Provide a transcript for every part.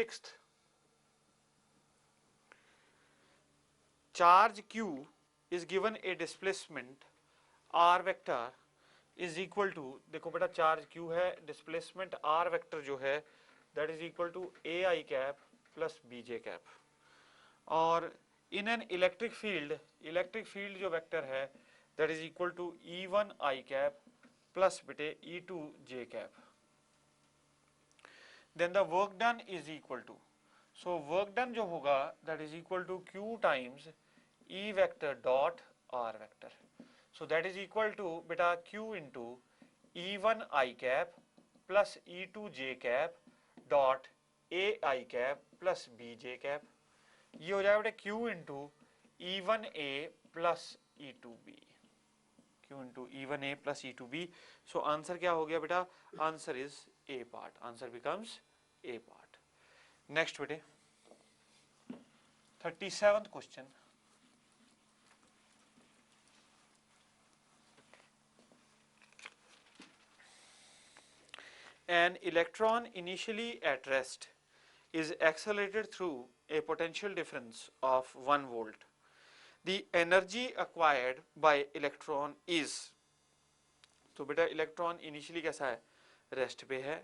6th, charge q is given a displacement r vector is equal to, देखो बेटा charge q है, displacement r vector जो है that is equal to A I cap plus B J cap, और in an electric field जो vector है that is equal to E one I cap plus बेटे E two J cap, then the work done is equal to, so work done जो होगा that is equal to q times E vector dot R vector, so that is equal to बेटा q into E one I cap plus E two J cap dot A I cap plus B J cap, ये हो जाएगा बेटा q into E one A plus E two B, q into E one A plus E two B. So answer क्या हो गया बेटा, answer is A part, answer becomes A part. Next बेटे 37th question, an electron initially at rest is accelerated through a potential difference of 1 volt. The energy acquired by electron is, तो बेटा electron initially कैसा है, rest पे है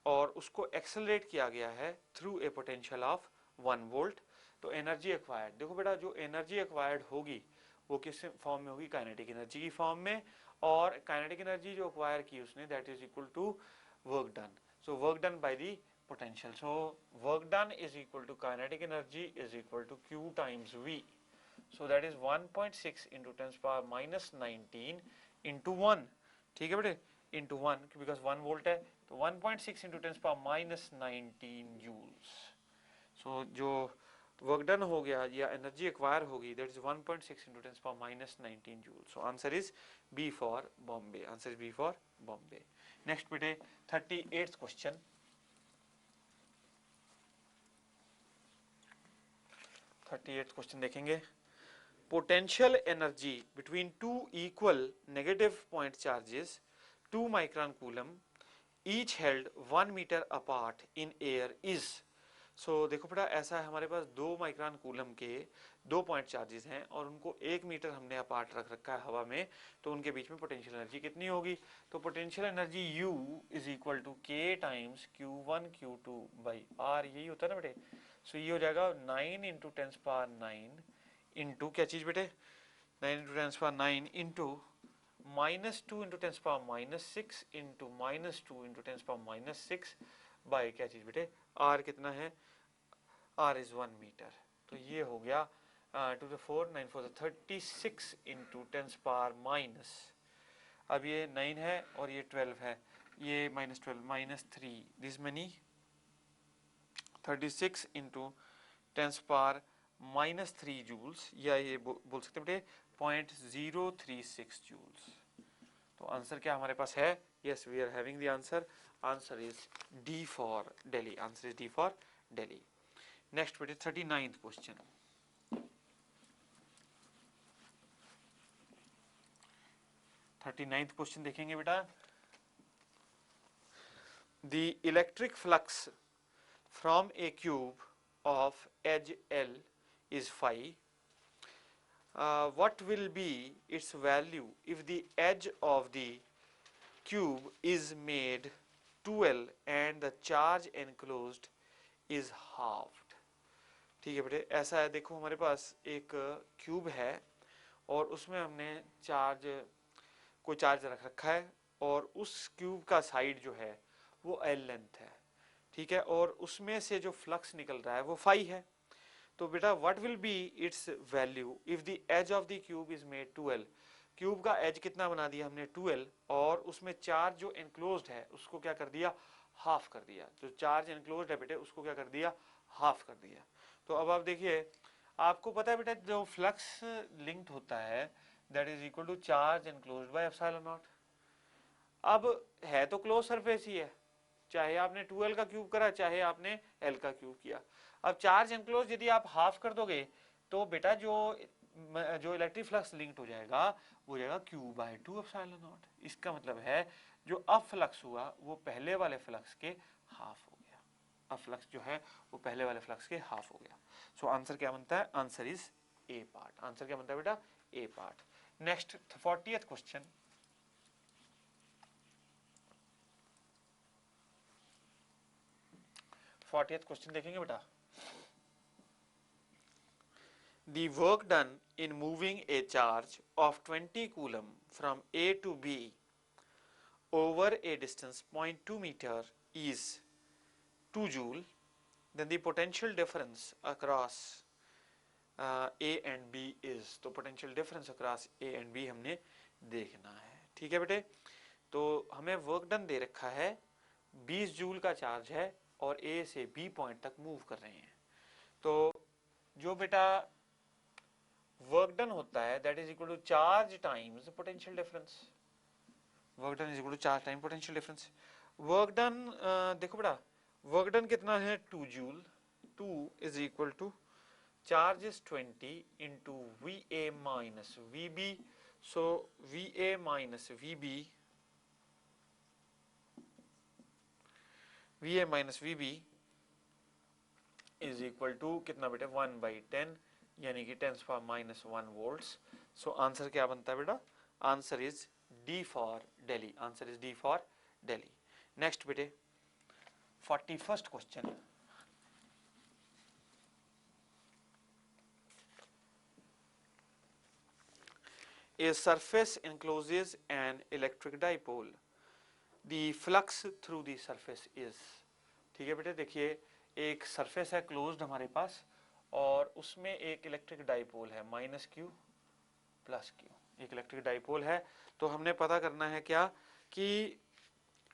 और उसको accelerate किया गया है through a potential of 1 volt, तो एनर्जी एक्वायर्ड, देखो बेटा जो एनर्जी एक्वायर्ड होगी वो किस फॉर्म में होगी, काइनेटिक एनर्जी की फॉर्म में, और काइनेटिक एनर्जी जो एक्वायर की उसने that is equal to work done, so work done by the potential, so work done is equal to kinetic energy is equal to q times v, so that is 1.6 into 10 power minus 19 into 1, ठीक है बेटे, into 1 because 1 volt है, तो 1.6 into 10 power minus 19 joules, so जो work done हो गया या energy acquire होगी that is 1.6 into 10 power minus 19 joules, so answer is B for Bombay, answer is B for Bombay। Next बेटे 38th क्वेश्चन, 38th क्वेश्चन देखेंगे, potential energy between two equal negative point charges 2 micron coulomb each held 1 meter apart in air is, so देखो बेटा ऐसा है हमारे पास 2 micron coulomb के 2 point charges हैं और उनको 1 मीटर हमने अपार्ट रख रखा है हवा में, तो उनके बीच में पोटेंशियल एनर्जी कितनी होगी, तो potential energy U is equal to K times Q1 Q2 by R, यही होता है ना बेटे, सो ये हो जाएगा 9 इंटू 10 पावर 9 इंटू क्या चीज बेटे, 9 into 10 power 9 into -2 into 10 power -6 into -2 into 10 power -6 by क्या चीज बेटे, R कितना है, R इज 1 मीटर, तो ये हो गया 2 to 4 9 4 36 इंटू 10 पावर माइनस, अब ये 9 है और ये 12 है, ये -12 -3 this many 36 into 10 power -3 joules, या ये बोल सकते बेटे 0.036 जूल्स, तो आंसर क्या हमारे पास है, yes we are having the answer, answer is D for Delhi, answer is D for Delhi. Next बेटे 39th क्वेश्चन, 39th क्वेश्चन देखेंगे बेटा, the electric flux from a cube of edge L is phi, what will be its value if the edge of the cube is made 2L and the charge enclosed is halved, ठीक है बेटे ऐसा है, देखो हमारे पास एक cube है और उसमें हमने कोई चार्ज रख रखा है और उस क्यूब का साइड जो है वो L लेंथ है, ठीक है, और उसमें से जो फ्लक्स निकल रहा है वो फाई है, तो बेटा what will be its value if the edge of the cube is made 2L, cube का एज कितना बना दिया हमने 2L और उसमें चार्ज जो एनक्लोज्ड है उसको क्या कर दिया, हाफ कर दिया, जो चार्ज एनक्लोज्ड है बेटे उसको क्या कर दिया, हाफ कर दिया, तो अब आप देखिए आपको पता है बेटा जो फ्लक्स लिंक्ड होता है that is equal to charge enclosed by epsilon naught, अब है तो क्लोज सरफेस ही है, चाहे आपने 2L का क्यूब करा चाहे आपने L का क्यूब किया, अब चार्ज एनक्लोज यदि आप हाफ कर दोगे तो बेटा जो इलेक्ट्रिक फ्लक्स लिंक्ड हो जाएगा वो हो जाएगा Q/2 एप्सिलॉन नॉट, इसका मतलब है जो अब फ्लक्स हुआ वो पहले वाले फ्लक्स के हाफ हो गया, अब फ्लक्स जो है वो पहले वाले फ्लक्स के हाफ हो गया। सो आंसर क्या बनता है? Answer is A part. Answer क्या बनता है बेटा? ए पार्ट। नेक्स्ट 40th क्वेश्चन, देखेंगे बेटा। The work done in moving a charge of 20 coulomb from A to B over a distance 0.2 meter is 2 joule, then the potential difference across A and B is, तो potential difference across A and B हमने देखना है। ठीक है बेटे, तो हमें work done they रखा है, 20 जूल का चार्ज है और A से B पॉइंट तक मूव कर रहे हैं। तो जो बेटा वर्क डन होता है that is equal to charge times potential difference. Work done is equal to charge time potential difference. Work done देखो बेटा, वर्क डन कितना है? 2 joule. 2 is equal to charge is 20 into VA minus VB। So VA minus VB, VA minus VB is equal to कितना बेटे? 1/10, यानी कि 10⁻⁻1 volts. सो answer क्या बनता है बेटा? Answer is D for Delhi. Answer is D for Delhi. Next बेटे 41st question, A surface encloses an electric dipole. The flux through the surface is, ठीक है बेटे, देखिए एक सरफेस है क्लोज्ड हमारे पास और उसमें एक इलेक्ट्रिक डाइपोल है -q + q। एक इलेक्ट्रिक डाइपोल है, तो हमने पता करना है क्या कि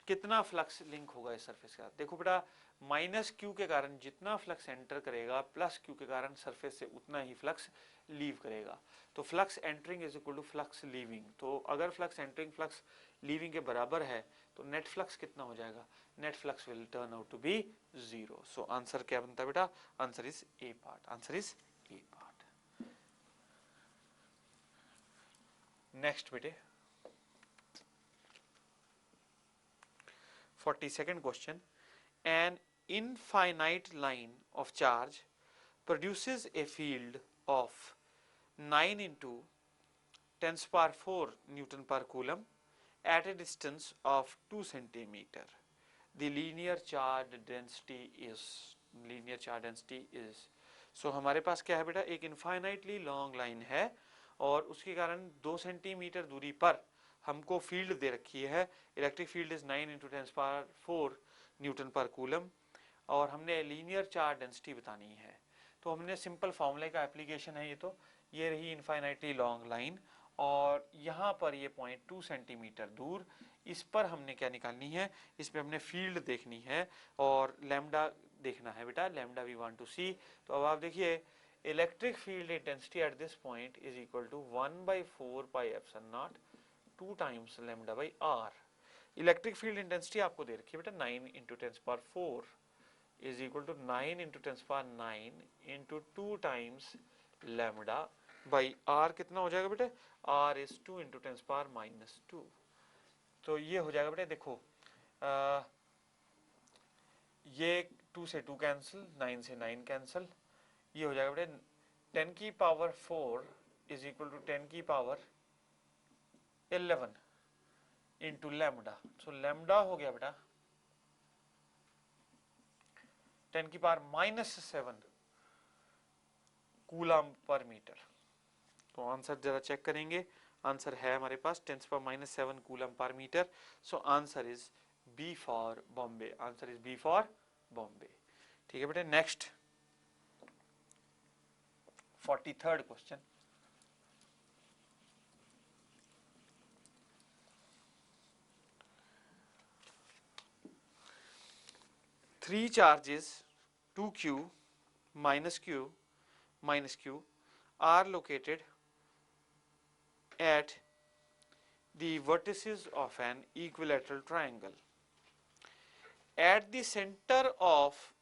कितना फ्लक्स लिंक होगा इस सरफेस का। देखो बेटा, -q के कारण जितना फ्लक्स एंटर करेगा +q के कारण सरफेस से उतना ही फ्लक्स लीव करेगा। तो flux entering is equal to flux leaving. तो अगर फ्लक्स एंटरिंग फ्लक्स लीविंग के बराबर है तो नेट फ्लक्स कितना हो जाएगा? Net flux will turn out to be 0। So answer क्या बनता है बेटा? Answer is A part. Answer is A part. Next बेटे 42nd question, an infinite line of charge produces a field of 9 into 10⁴ Newton per coulomb at a distance of 2 centimeter. The linear charge density is so हमारे पास क्या है बेटा? एक infinitely long line है और उसके कारण 2 सेंटीमीटर दूरी पर हमको फील्ड दे रखी है। इलेक्ट्रिक फील्ड इज 9 × 10⁴ न्यूटन पर कूलम और हमने लीनियर चार्ज डेंसिटी बतानी है। तो हमने सिंपल फॉर्मूले का एप्लीकेशन है। तो ये रही इनफाइनाइटली लॉन्ग लाइन और यहाँ पर ये पॉइंट 2 सेंटीमीटर दूर, इस पर हमने क्या निकालनी है? इस पर हमने फील्ड देखनी है और लैम्डा देखना है बेटा। Lambda we want to see. तो अब आप देखिए, electric field intensity at this point is equal to 1/4 pi epsilon naught 2 times lambda by R. Electric field intensity आपको दे रखी है बेटा 9 × 10⁴ is equal to 9 × 10⁹ into 2 times lambda by R. कितना हो जाएगा बेटे? R is 2 × 10⁻⁻2। तो ये हो जाएगा बेटे, देखो ये 2 से 2 कैंसिल, 9 से 9 कैंसिल, ये हो जाएगा बेटे 10⁴ is equal to 10⁻11 into lambda. So lambda हो गया बेटा 10⁻⁻7 कूलम पर मीटर। तो आंसर जरा चेक करेंगे। आंसर है हमारे पास 10⁻⁷ कूलम पर metre. So answer is B for Bombay. Answer is B for Bombay. ठीक है बेटे। Next 43rd question, three charges 2q minus q are located at the vertices of an equilateral triangle. At the center of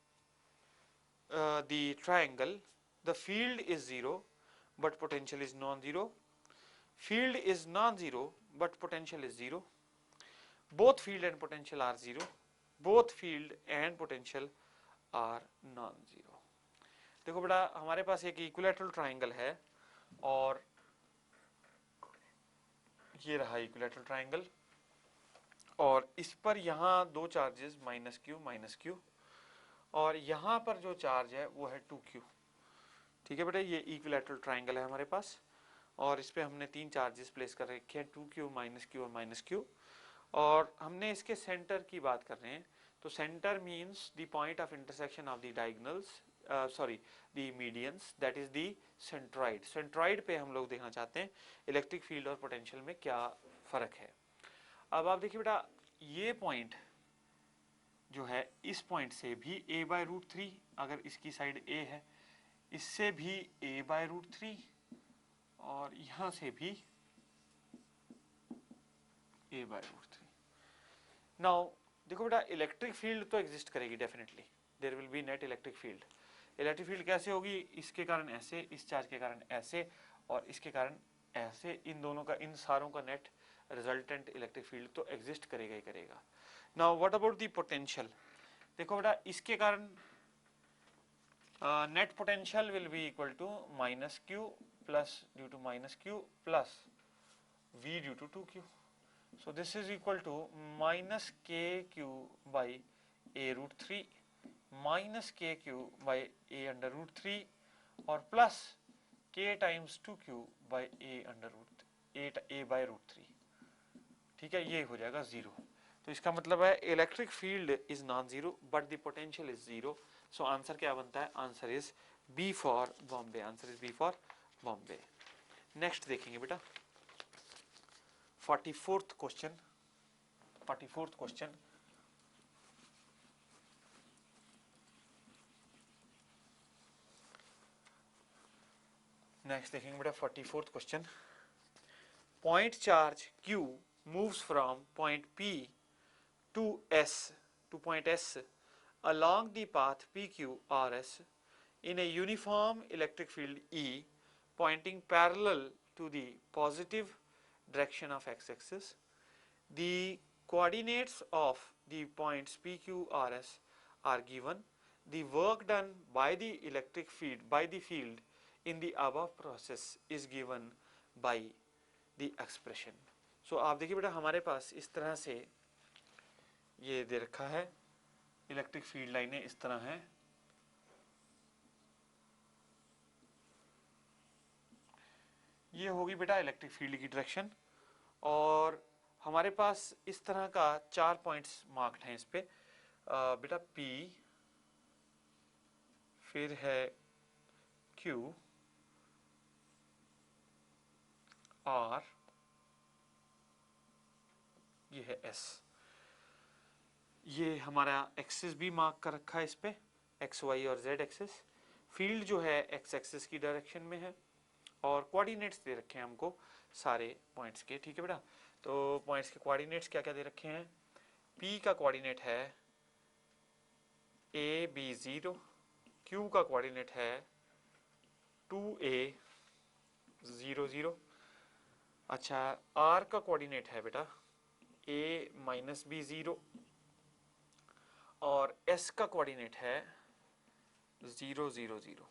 the triangle, the field is 0 but potential is non-zero. Field is non-zero but potential is 0. Both field and potential are 0. Both field and potential are non zero. देखो बेटा हमारे पास एक equilateral triangle है और ये रहा equilateral triangle और इस पर यहाँ दो चार्जेस माइनस क्यू और यहाँ पर जो चार्ज है वो है 2q। ठीक है बेटा, ये इक्विलैटरल ट्राइंगल है हमारे पास और इस पे हमने तीन चार्जेस प्लेस कर रखे हैं 2q -q और -q और हमने इसके सेंटर की बात कर रहे हैं। तो centre means the point of intersection of the diagonals, sorry the medians, that is the centroid. Centroid पे हम लोग देखना चाहते हैं इलेक्ट्रिक फील्ड और पोटेंशियल में क्या फर्क है। अब आप देखिए बेटा ये पॉइंट जो है इस पॉइंट से भी a/√3, अगर इसकी साइड a है, इससे भी a/√3 और यहां से भी a/√3। नाउ देखो बेटा इलेक्ट्रिक फील्ड तो एग्जिस्ट करेगी definitely, there will be net electric field. Electric field कैसे होगी, इसके कारण ऐसे, इस चार्ज के कारण ऐसे और इसके कारण ऐसे, इन दोनों का, इन सारों का नेट रिजल्टेंट इलेक्ट्रिक फील्ड तो एग्जिस्ट करेगा ही करेगा। Now what about the potential, देखो बेटा इसके कारण net potential will be equal to -q plus due to -q plus v due to 2q। So this is equal to minus kq by a√3 minus kq by a√3 और plus k times 2q by a/√3। ठीक है, ये हो जाएगा zero. तो इसका मतलब है electric field is non zero but the potential is zero. So answer क्या बनता है, answer is B for Bombay, answer is B for Bombay. Next देखेंगे बेटा 44th question. 44th question, next देखेंगे बेटा 44th question. Point charge Q moves from point P to S to point S along the path PQRS in a uniform electric field E pointing parallel to the positive direction of x-axis. The coordinates of the points PQRS are given. The work done by the electric field in the above process is given by the expression. So आप देखिए बेटा हमारे पास इस तरह से ये दे रखा है, इलेक्ट्रिक फील्ड लाइनें इस तरह हैं, ये होगी बेटा इलेक्ट्रिक फील्ड की डायरेक्शन और हमारे पास इस तरह का चार पॉइंट्स मार्क्ड हैं इस पे बेटा P, फिर है Q, R, ये है S। ये हमारा एक्सिस भी मार्क कर रखा है इस पे, एक्स वाई और जेड एक्सिस। फील्ड जो है एक्स एक्सिस की डायरेक्शन में है और कोऑर्डिनेट्स दे रखे हैं हमको सारे पॉइंट्स के। ठीक है बेटा, तो पॉइंट्स के कोऑर्डिनेट्स क्या क्या दे रखे हैं, P का कोऑर्डिनेट है AB0, Q का कोऑर्डिनेट है 2A00, अच्छा R का कोऑर्डिनेट है बेटा A-B0 और S का कोऑर्डिनेट है 000।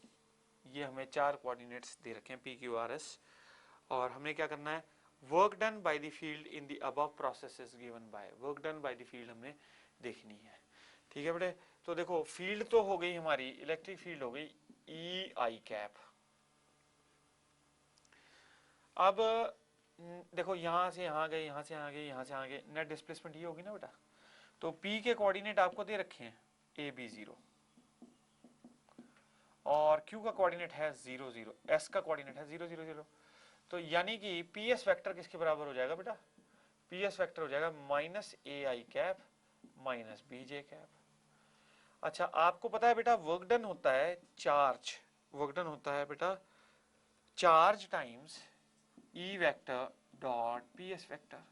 ये हमें चार कोऑर्डिनेट्स दे रखे हैं PQRS और हमने क्या करना है, work done by the field in the above process is given by, work done by the field हमने देखनी है। ठीक है बेटे, तो देखो फील्ड तो हो गई हमारी, इलेक्ट्रिक फील्ड हो गई EI कैप। अब देखो यहां से यहां गए, यहां से यहां गए, यहां से यहां गए, नेट डिस्प्लेसमेंट ये होगी ना बेटा। तो P के कोऑर्डिनेट आपको दे रखे हैं AB0 और Q का कोऑर्डिनेट है 00, S का कोऑर्डिनेट है 000। तो यानी कि PS वेक्टर किसके बराबर हो जाएगा बेटा, PS वेक्टर हो जाएगा -AI कैप -BJ कैप। अच्छा आपको पता है बेटा वर्क डन होता है चार्ज, वर्क डन होता है बेटा charge times E vector dot PS vector.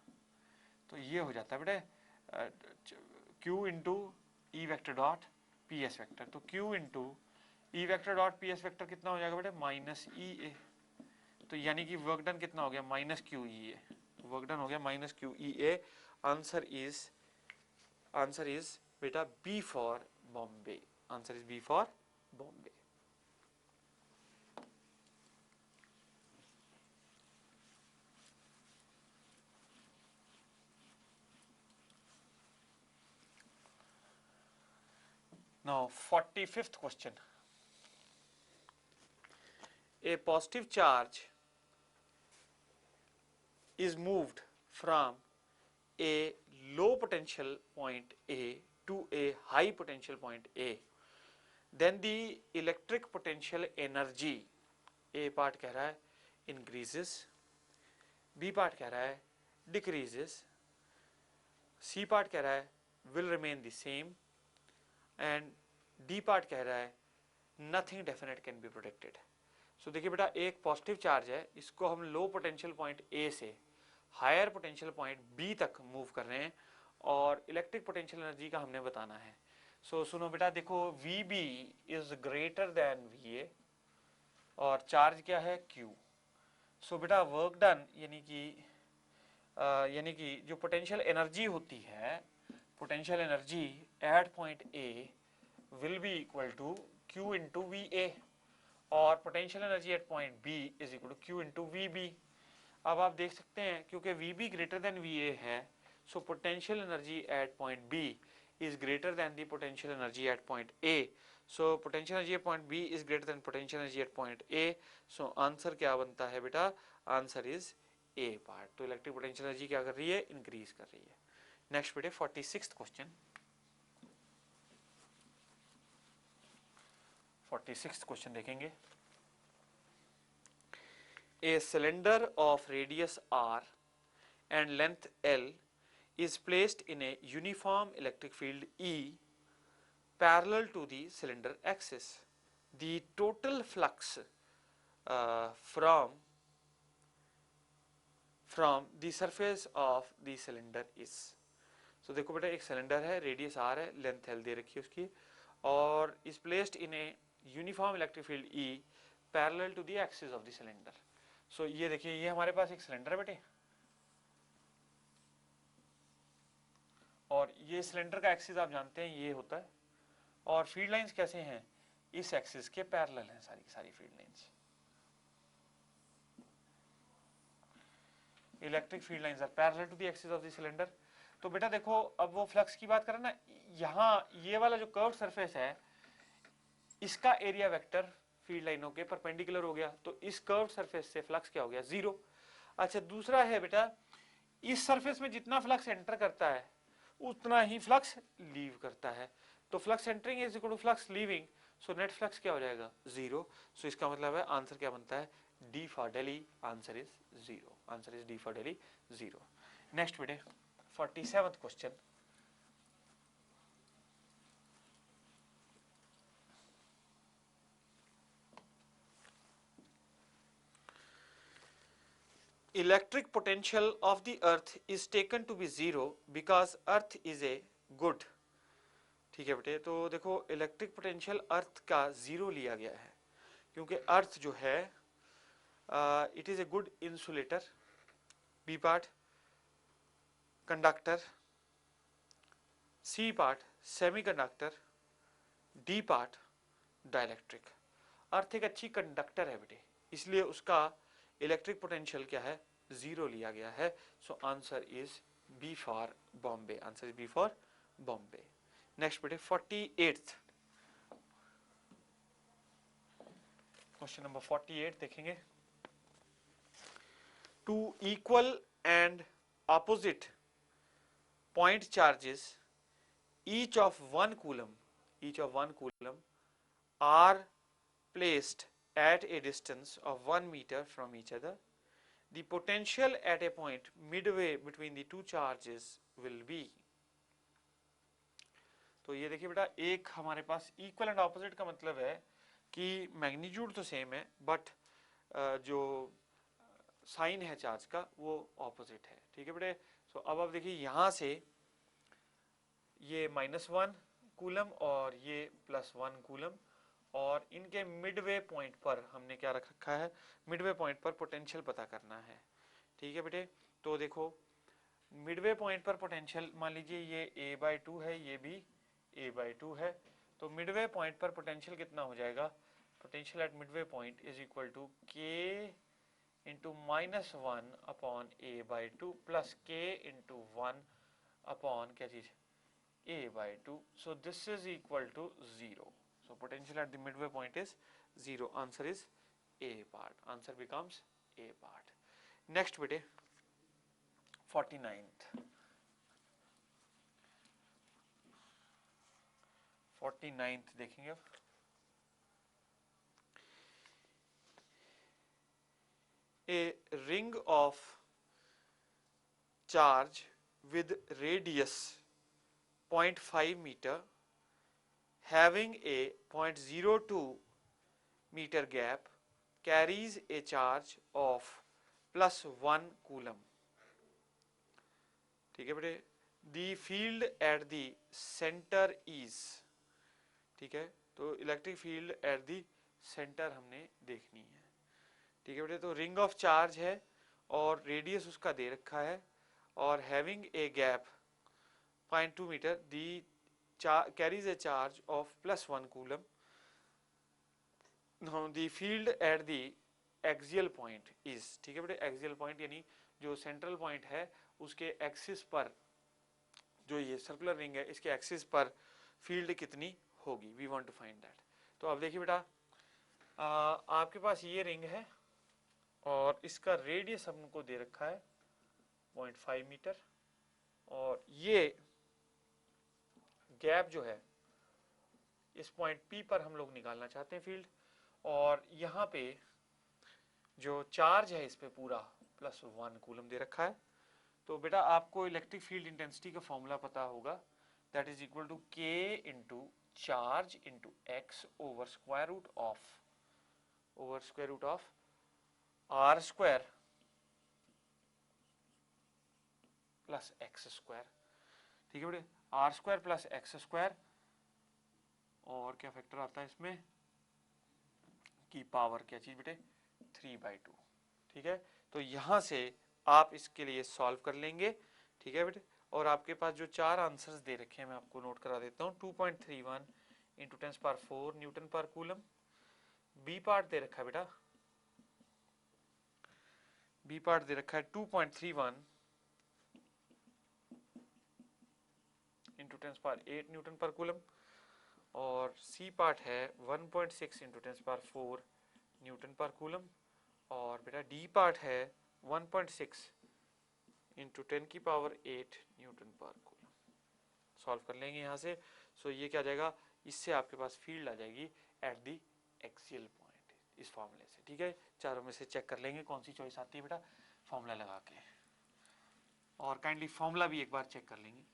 तो ये हो जाता है बेटा Q into E vector dot PS vector. तो Q into E vector dot PS vector कितना हो जाएगा बेटा -EA। तो यानी कि वर्क डन कितना हो गया -QEA, वर्क डन हो गया -QEA। आंसर इज बेटा B for Bombay, answer is B for Bombay. Now 45th question. A positive charge is moved from a low potential point A to a high potential point A. Then the electric potential energy, A part कह रहा है increases, B part कह रहा है decreases, C part कह रहा है will remain the same and D part कह रहा है nothing definite can be predicted. So देखिए बेटा, एक पॉजिटिव चार्ज है, इसको हम लो पोटेंशियल पॉइंट A से हायर पोटेंशियल पॉइंट B तक मूव कर रहे हैं और इलेक्ट्रिक पोटेंशियल एनर्जी का हमने बताना है। सो सुनो बेटा, देखो VB is greater than VA और चार्ज क्या है Q। सो बेटा वर्क डन यानी कि जो पोटेंशियल एनर्जी होती है, potential energy at point A will be equal to Q into VA और potential energy at point B is equal to Q into VB। अब आप देख सकते हैं क्योंकि VB ग्रेटर देन VA है, so potential energy at point B is greater than the potential energy at point A. So potential energy at point B is greater than potential energy at point A. So answer क्या बनता है बेटा? Answer is A part. तो electric potential energy क्या कर रही है? Increase कर रही है। नेक्स्ट बेटे 46th क्वेश्चन। 46th क्वेश्चन देखेंगे। A cylinder of radius R and length L is placed in a uniform electric field E parallel to the cylinder axis. The total flux from the surface of the cylinder is. So देखो बेटा, एक cylinder है, radius R है, length L दे रखी है उसकी, और is placed in a uniform electric field E parallel to the axis of the cylinder. So ये देखिए, ये हमारे पास एक सिलेंडर है बेटे, और ये सिलेंडर का एक्सिस आप जानते हैं ये होता है, और फील्ड लाइंस कैसे हैं? इस एक्सिस के पैरेलल हैं सारी की सारी field lines. Electric field lines are parallel to the axis of the cylinder. तो बेटा देखो, अब वो फ्लक्स की बात करें ना, यहाँ ये वाला जो कर्व सरफेस है, इसका एरिया वेक्टर फील्ड लाइनों के परपेंडिकुलर हो गया, तो इस कर्व सरफेस से फ्लक्स क्या हो गया? जीरो। अच्छा, दूसरा है बेटा, इस सरफेस में जितना फ्लक्स एंटर करता है उतना ही फ्लक्स लीव करता है, तो flux entering is equal to flux leaving, so net flux क्या हो जाएगा? जीरो। सो इसका मतलब है आंसर क्या बनता है? D for Delhi, answer is zero. Answer is D for Delhi, zero. Next बेटे 47th question. Electric potential of the earth is taken to be zero because earth is a good। ठीक है बेटे, तो देखो इलेक्ट्रिक पोटेंशियल अर्थ का जीरो लिया गया है क्योंकि अर्थ जो है it is a good insulator, B part conductor, C part semiconductor, D part dielectric. Earth एक अच्छी कंडक्टर है बेटे, इसलिए उसका इलेक्ट्रिक पोटेंशियल क्या है? जीरो लिया गया है। So answer is B for Bombay. Answer is B for Bombay. Next बेटे 48th क्वेश्चन नंबर 48 देखेंगे। Two equal and opposite point charges each of 1 coulomb are placed at a distance of 1 meter from each other. The potential at a point midway between the two charges will be। तो ये देखिए बेटा, एक हमारे पास equal and opposite का मतलब है कि मैग्नीट्यूड तो सेम है बट जो साइन है चार्ज का वो ऑपोजिट है। ठीक है बेटे, सो अब आप देखिए यहाँ से ये -1 कूलम और ये +1 कूलम, और इनके मिडवे पॉइंट पर हमने क्या रख रखा है? मिडवे पॉइंट पर पोटेंशियल पता करना है। ठीक है बेटे, तो देखो मिडवे पॉइंट पर पोटेंशियल मान लीजिए ये a/2 है, ये भी a/2 है, तो मिडवे पॉइंट पर पोटेंशियल कितना हो जाएगा, potential at midway point is equal to K into -1 upon A by two plus K into 1 upon क्या चीज a by 2. So this is equal to 0. So potential at the midway point is 0. Answer is A part. Answer becomes A part. Next bete 49th. 49th देखेंगे अब. A ring of charge with radius 0.5 meter having a 0.02 meter gap carries a charge of +1 coulomb. ठीक है बेटे. The field at the center is, ठीक है, तो electric field at the centre हमने देखनी है. ठीक है बेटे. तो रिंग ऑफ चार्ज है और रेडियस उसका दे रखा है और having a gap 0.2 meter, the carries a charge of +1 coulomb. Now the field at the axial point is, ठीक है बेटे, axial point यानी जो सेंट्रल पॉइंट है उसके एक्सिस पर, जो ये सर्कुलर रिंग है इसके एक्सिस पर फील्ड कितनी होगी, we want to find that. तो अब देखिए बेटा, आपके पास ये रिंग है और इसका रेडियस हमको दे रखा है 0.5 मीटर और ये गैप जो है इस पॉइंट P पर हम लोग निकालना चाहते हैं फील्ड. और यहाँ पे जो चार्ज है इस पे पूरा +1 कूलम दे रखा है. तो बेटा आपको इलेक्ट्रिक फील्ड इंटेंसिटी का फॉर्मूला पता होगा, that is equal to K into charge into X over square root of R square plus X square. ठीक है बेटे, R square plus X square और क्या फैक्टर आता है इसमें की पावर क्या चीज बेटे 3/2. ठीक है. तो यहां से आप इसके लिए सॉल्व कर लेंगे. ठीक है बेटे. और आपके पास जो चार आंसर्स दे रखे हैं मैं आपको नोट करा देता हूँ. 2.31 इंटू 10⁴ न्यूटन पर कूलम. बी पार्ट दे रखा है बेटा, बी पार्ट दे रखा है 2.31 इंटू 10⁸ न्यूटन पर कूलम और सी पार्ट है 1.6 इंटू 10⁴ न्यूटन पर कूलम और बेटा डी पार्ट है 1.6 इंटू 10⁸ न्यूटन पर कूलम. सॉल्व कर लेंगे यहाँ से. सो ये क्या आ जाएगा, इससे आपके पास फील्ड आ जाएगी एट दी एक्सियल पॉइंट इस फॉर्मूले से. ठीक है. चारों में से चेक कर लेंगे कौन सी चॉइस आती है बेटा फॉर्मूला लगा के. और काइंडली फॉर्मूला भी एक बार चेक कर लेंगे.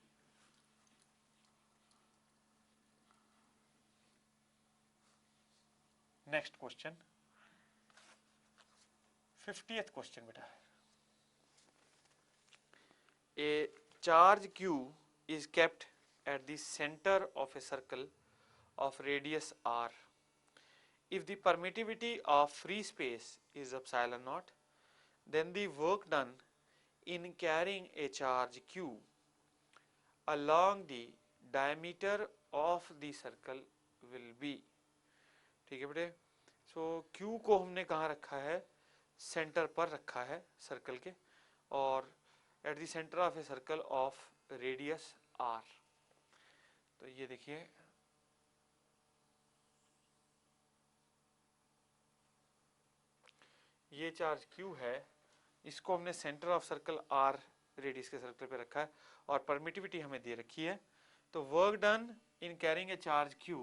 नेक्स्ट क्वेश्चन 50th क्वेश्चन बेटा. A charge Q is kept at the center of a circle of radius r. If the permittivity of free space is epsilon naught, then the work done in carrying a charge Q along the diameter of the circle will be. ठीक है बेटे. सो Q को हमने कहाँ रखा है, centre पर रखा है सर्कल के और at the centre of a circle of radius r. तो ये देखिए ये चार्ज Q है, इसको हमने centre of circle r radius के सर्कल पे रखा है और परमिटिविटी हमें दे रखी है. तो work done in carrying a charge Q,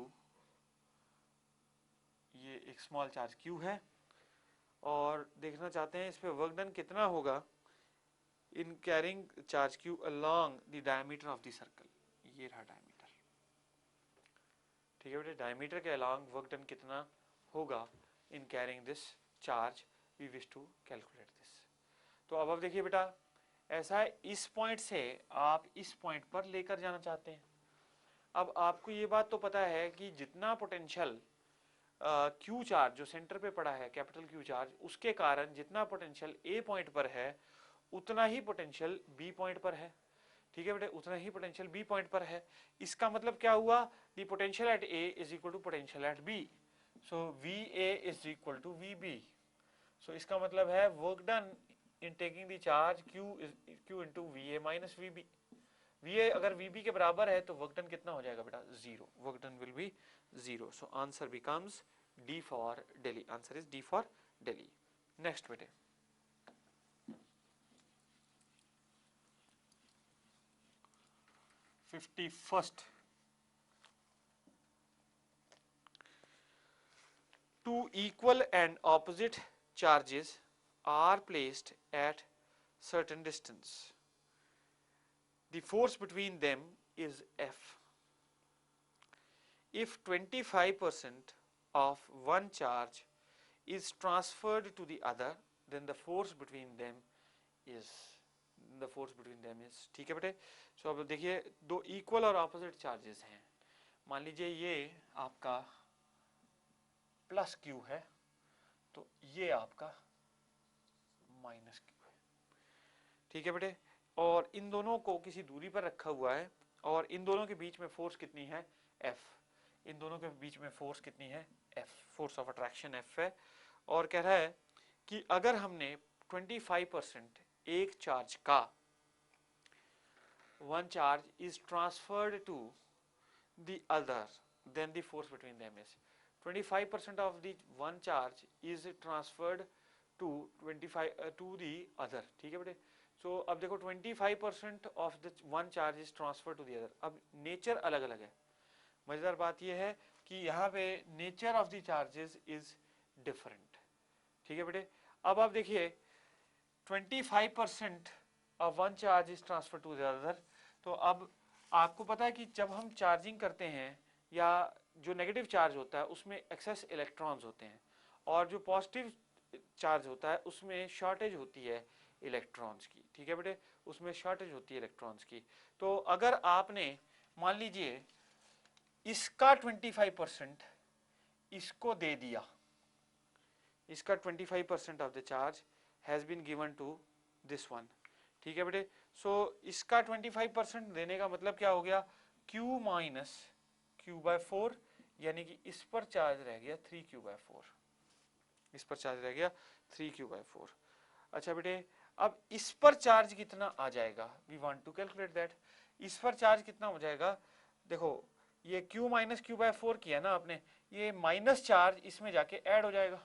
ये एक स्मॉल चार्ज Q है और देखना चाहते हैं इस पे वर्क डन कितना होगा in carrying charge Q along the diameter of the circle. ये रहा डायमीटर. ठीक है बेटे. डायमीटर के अलोंग वर्क डन कितना होगा in carrying this charge, we wish to calculate this. तो अब देखिए बेटा, ऐसा है इस पॉइंट से आप इस पॉइंट पर लेकर जाना चाहते हैं. अब आपको ये बात तो पता है कि जितना पोटेंशियल Q चार्ज जो सेंटर पे पड़ा है कैपिटल Q चार्ज, उसके कारण जितना पोटेंशियल A पॉइंट पर है उतना ही पोटेंशियल B पॉइंट पर है. ठीक है बेटे, उतना ही पोटेंशियल बी पॉइंट पर है। इसका मतलब क्या हुआ, the potential at A is equal to potential at B, so V A is equal to V B. So इसका मतलब है work done in taking the charge Q into V A minus V B. V A अगर V B के बराबर है तो work done कितना हो जाएगा बेटा, zero, work done will be zero. So answer becomes D for Delhi, answer is D for Delhi. Next बेटे, fifty first, two equal and opposite charges are placed at certain distance. The force between them is F. If 25% of one charge is transferred to the other, then the force between them is ठीक है बेटे। सो अब देखिए दो equal और opposite charges हैं। मान लीजिए ये आपका प्लस क्यू है तो ये आपका माइनस क्यू है, ठीक है बेटे। और इन दोनों को किसी दूरी पर रखा हुआ है और इन दोनों के बीच में फोर्स कितनी है, F। इन दोनों के बीच में फोर्स कितनी है, F, force of attraction F है। और कह रहा है कि अगर हमने 25% एक चार्ज का, one charge is transferred to the other, then the force between them is 25% of the one charge is transferred to 25 to the other, ठीक है बेटे। सो अब देखो 25% of the one charge is transferred to the other। अब nature अलग अलग है। मजेदार बात यह है कि यहाँ पे nature of the charges is different, ठीक है बेटे। अब आप देखिए 25% of one charge is transfer to the other, तो अब आपको पता है कि जब हम चार्जिंग करते हैं या जो नेगेटिव चार्ज होता है उसमें एक्सेस इलेक्ट्रॉन्स होते हैं और जो पॉजिटिव चार्ज होता है उसमें शॉर्टेज होती है इलेक्ट्रॉन्स की, ठीक है बेटे, उसमें शॉर्टेज होती है इलेक्ट्रॉन्स की। तो अगर आपने मान लीजिए इसका 25% इसको दे दिया, इसका 25% of the charge has been given to this one, ठीक है बेटे। सो इसका 25% देने का मतलब क्या हो गया, Q माइनस क्यू बाय 4, यानी कि इस पर चार्ज रह गया 3Q/4, इस पर चार्ज रह गया 3Q/4। अच्छा बेटे, अब इस पर चार्ज कितना आ जाएगा, we want to calculate that. इस पर चार्ज कितना हो जाएगा, देखो ये Q माइनस Q/4 किया ना आपने, ये माइनस चार्ज इसमें जाके ऐड हो जाएगा,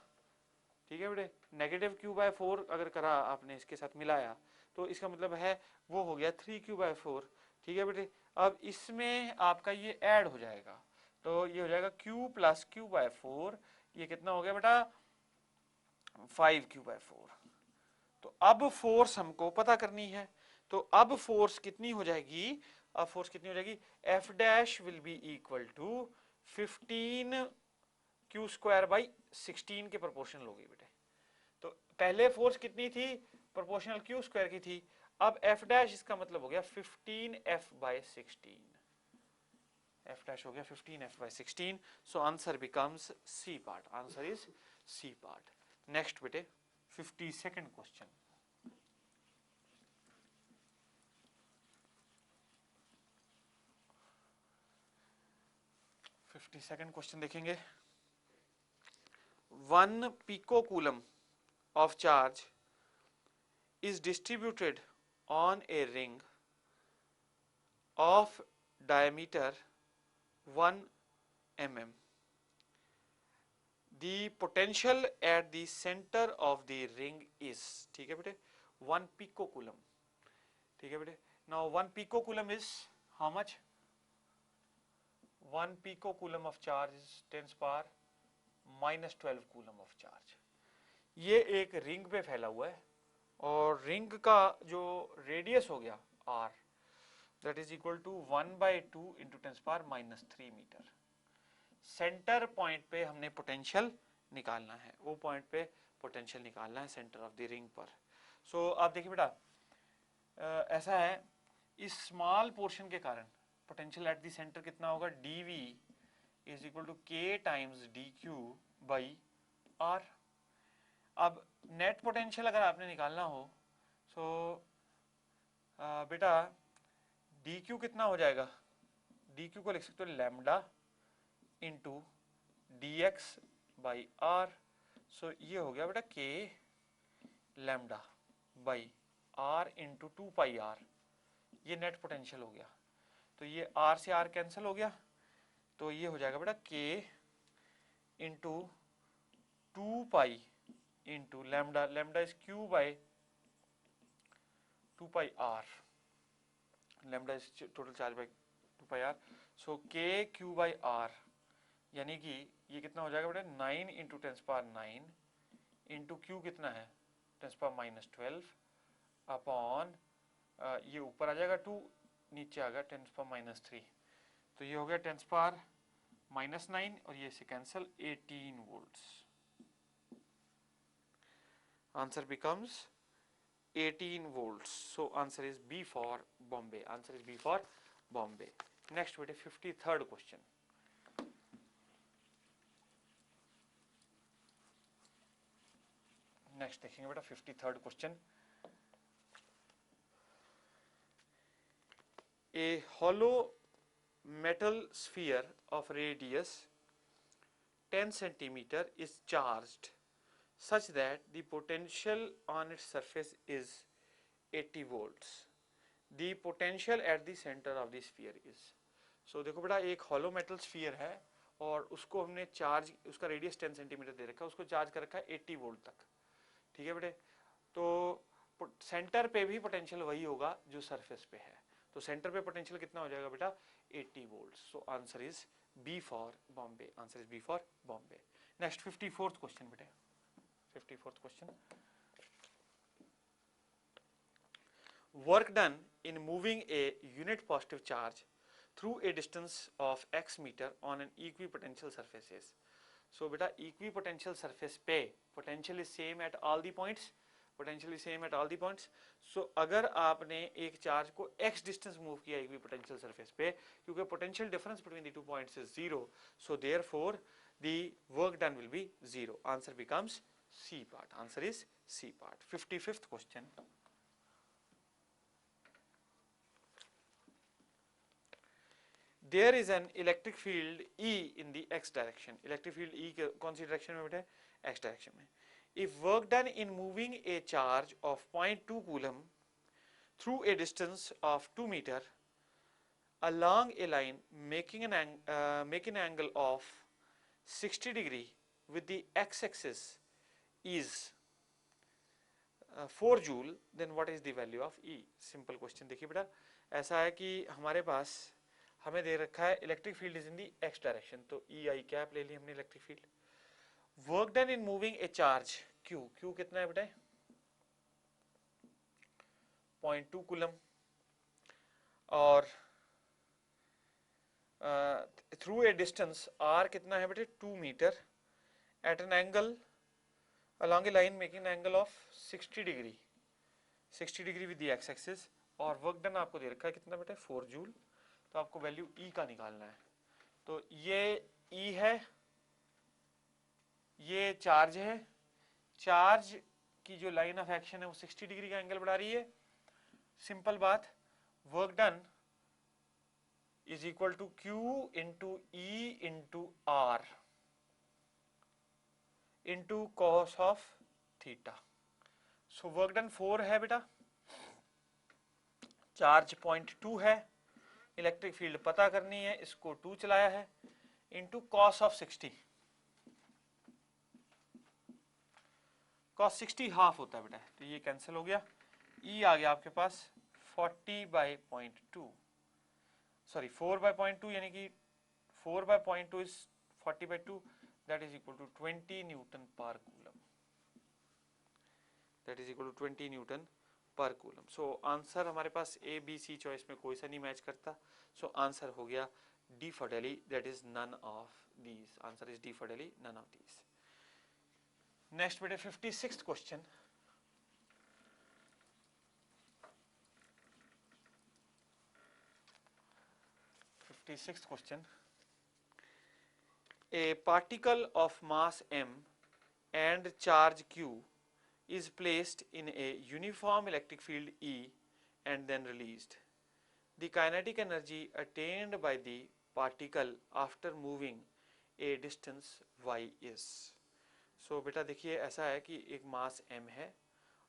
ठीक है बेटे। नेगेटिव Q/4 अगर करा आपने इसके साथ मिलाया तो इसका मतलब है वो हो गया 3Q/4, ठीक है बेटे। अब इसमें आपका ये ऐड हो जाएगा तो ये हो जाएगा Q प्लस Q/4, ये कितना हो गया बेटा 5Q/4। तो अब फोर्स हमको पता करनी है, तो अब फोर्स कितनी हो जाएगी, अब फोर्स कितनी हो जाएगी, F dash will be equal to 15Q²/16 के प्रोपोर्शनल होगी बेटे। तो पहले फोर्स कितनी थी, प्रोपोर्शनल Q² की थी, अब F डैश इसका मतलब हो गया 15F/16, F डैश हो गया 15F/16। So answer becomes C part, answer is C part. Next बेटे 52nd क्वेश्चन, देखेंगे। 1 picocoulomb of charge is distributed on a ring of diameter 1 mm. The potential at the center of the ring is, ठीक है बेटे, 1 picocoulomb, ठीक है बेटे। Now 1 picocoulomb is how much, 1 picocoulomb of charge is 10⁻⁻12 coulomb of charge। ये एक ring पे फैला हुआ है और रिंग का जो रेडियस हो गया r, that is equal to 1/2 into 10⁻³ metre. Centre point पे हमने पोटेंशियल निकालना है, वो पॉइंट पे पोटेंशियल निकालना है सेंटर ऑफ द रिंग पर। सो आप देखिए बेटा, ऐसा है, इस स्मॉल पोर्शन के कारण पोटेंशियल एट द सेंटर कितना होगा, dV is equal to K times dQ/R। अब नेट पोटेंशियल अगर आपने निकालना हो, सो बेटा डी क्यू कितना हो जाएगा, डी क्यू को लिख सकते हो lambda into D X by R. So ये हो गया बेटा K lambda by R into 2 pi R, ये नेट पोटेंशियल हो गया। तो ये आर से आर कैंसिल हो गया, तो ये हो जाएगा बेटा K into 2 pi into lambda, lambda is Q by 2 pi R, lambda is total charge by 2 pi R. So K Q by are, यानी कि ये कितना हो जाएगा बेटा 9 इंटू 10⁻9 इंटू क्यू कितना है 10⁻12 अपॉन ये ऊपर आ जाएगा 2, नीचे आ गया 10⁻3, तो ये हो गया 10⁻9 और ये से cancel 18 volts. Answer becomes 18 volts. So answer is B for Bombay. Answer is B for Bombay. Next बेटे 53rd question. Next देखेंगे बेटा 53rd question. A hollow metal sphere of radius 10 centimeter is charged such that the potential on its surface is 80 volts. The potential at the center of the sphere is. So देखो बेटा एक hollow metal sphere है और उसको हमने charge, उसका radius 10 centimetre दे रखा है, उसको चार्ज कर रखा है 80 वोल्ट तक। ठीक है बेटे, तो सेंटर पे भी पोटेंशियल वही होगा जो सरफेस पे है, तो सेंटर पे पोटेंशियल कितना हो जाएगा बेटा 80 volt. So answer is B for Bombay, answer is B for Bombay. Next 54th question बेटे, 54th question. Work done in moving a unit positive charge through a distance of x meter on an equipotential surfaces. So beta equipotential surface पे potential is same at all the points, potential is same at all the points. So अगर आपने एक charge को x distance move किया equipotential surface पे, क्योंकि potential difference between the 2 points is 0, so therefore the work done will be 0. Answer becomes C part. Answer is C part. 55th question. There is an electric field E in the x direction. Electric field E कौन सी direction में बेटे, x direction में. If work done in moving a charge of 0.2 coulomb through a distance of 2 meter along a line making an angle of 60 degree with the x-axis is 4 joule, then what is the value of E? Simple question. देखिए बेटा ऐसा है कि हमारे पास हमें दे रखा है electric field is in the x direction, तो ई आई कैप ले ली हमने electric field. Work done in moving A charge Q, Q कितना है बेटा 0.2 कूलम, और थ्रू ए डिस्टेंस R कितना है बेटे 2 metre at an angle along a line making an angle of 60 degree, 60 degree with the x axis, और work done आपको दे रखा है कितना बेटा 4 जूल, तो आपको वैल्यू E का निकालना है। तो ये E है, ये चार्ज है, चार्ज की जो लाइन ऑफ एक्शन है वो 60 डिग्री का एंगल बढ़ा रही है। सिंपल बात, work done is equal to Q into E into R into cos of theta. So work done 4 है बेटा, चार्ज 0.2 है, इलेक्ट्रिक फील्ड पता करनी है, इसको 2 चलाया है, into cos of 60, cos 60 half होता है बेटा, तो ये कैंसिल हो गया। E आ गया आपके पास 40/0.2, सॉरी 4/0.2, यानी कि 4/0.2 is 40/2, that is equal to 20 Newton per coulomb. That is equal to 20 Newton per coulomb. So answer हमारे पास A, B, C चॉइस में कोई सा नहीं मैच करता, so आंसर हो गया D for Delhi, that is none of these. Answer is D for Delhi, none of these. Next बेटे 56th question. Sixth question. A particle of mass m and charge q is placed in a uniform electric field E and then released. the kinetic energy attained by the particle after moving a distance y is. सो बेटा देखिए ऐसा है कि एक मास m है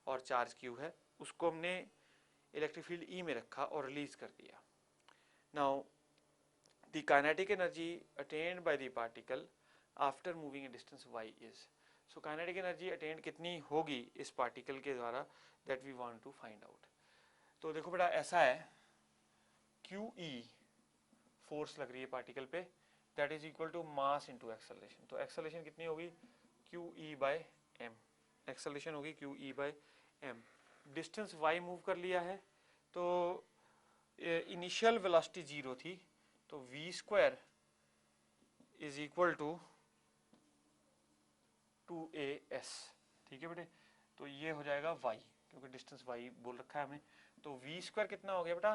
और charge q है, उसको हमने इलेक्ट्रिक फील्ड E में रखा और रिलीज कर दिया. Now the kinetic energy attained by the particle after moving a distance y is. So kinetic energy attained कितनी होगी इस पार्टिकल के द्वारा, that we want to find out. तो देखो बेटा ऐसा है, QE फोर्स लग रही है पार्टिकल पे, that is equal to mass into acceleration. तो एक्सेलरेशन कितनी होगी, QE बाय m. एक्सेलरेशन होगी QE by m. Distance y move कर लिया है, तो इनिशियल वेलोसिटी 0 थी, तो v square is equal to 2as. ठीक है बेटे, तो ये हो जाएगा y, क्योंकि डिस्टेंस y बोल रखा है हमें. तो v स्क्वायर कितना हो गया बेटा,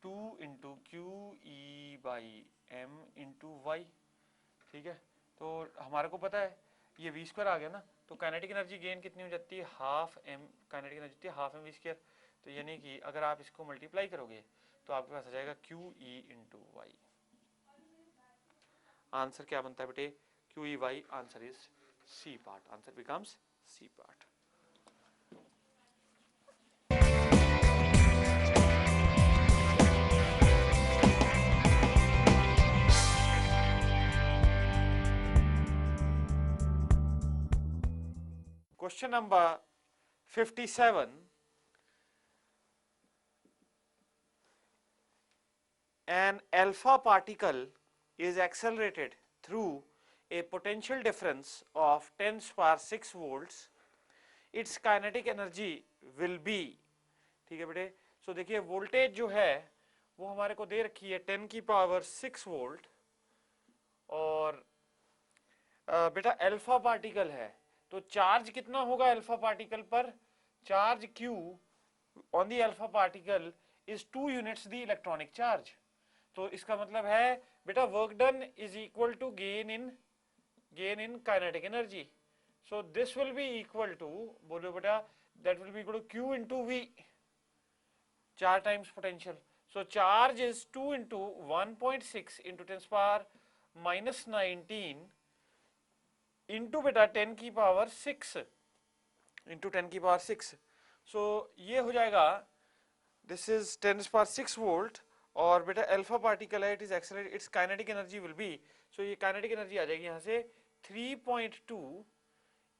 2 into QE by m into Y. ठीक है, तो हमारे को पता है ये v स्क्वायर आ गया ना, तो काइनेटिक एनर्जी गेन कितनी हो जाती है, हाफ m. काइनेटिक एनर्जी होती है हाफ m v स्क्वायर. तो यानी कि अगर आप इसको मल्टीप्लाई करोगे तो आपके पास आ जाएगा QE इंटू वाई. आंसर क्या बनता है बेटे, QE Y. Answer is C part. Answer becomes C part. Question number 57. An alpha particle is accelerated through a potential difference of 10 to the power 6 volts. Its kinetic energy will be. ठीक है बेटे, सो देखिए voltage जो है वो हमारे को दे रखी है 10 की पावर 6 वोल्ट, और बेटा अल्फा पार्टिकल है, तो चार्ज कितना होगा अल्फा पार्टिकल पर, charge Q on the alpha particle is 2 units the electronic charge. तो इसका मतलब है बेटा work done is equal to gain in kinetic energy. So this will be equal to, बोलो बेटा, that will be equal to Q into V, 4 times potential. So charge is 2 into 1.6 into 10 power minus 19 into बेटा 10 की power 6 into 10 की power 6. सो ये हो जाएगा, this is 10 power 6 volt, और बेटा अल्फा पार्टिकल है, it is accelerated, its kinetic energy will be. So ये काइनेटिक एनर्जी आ जाएगी यहाँ से 3.2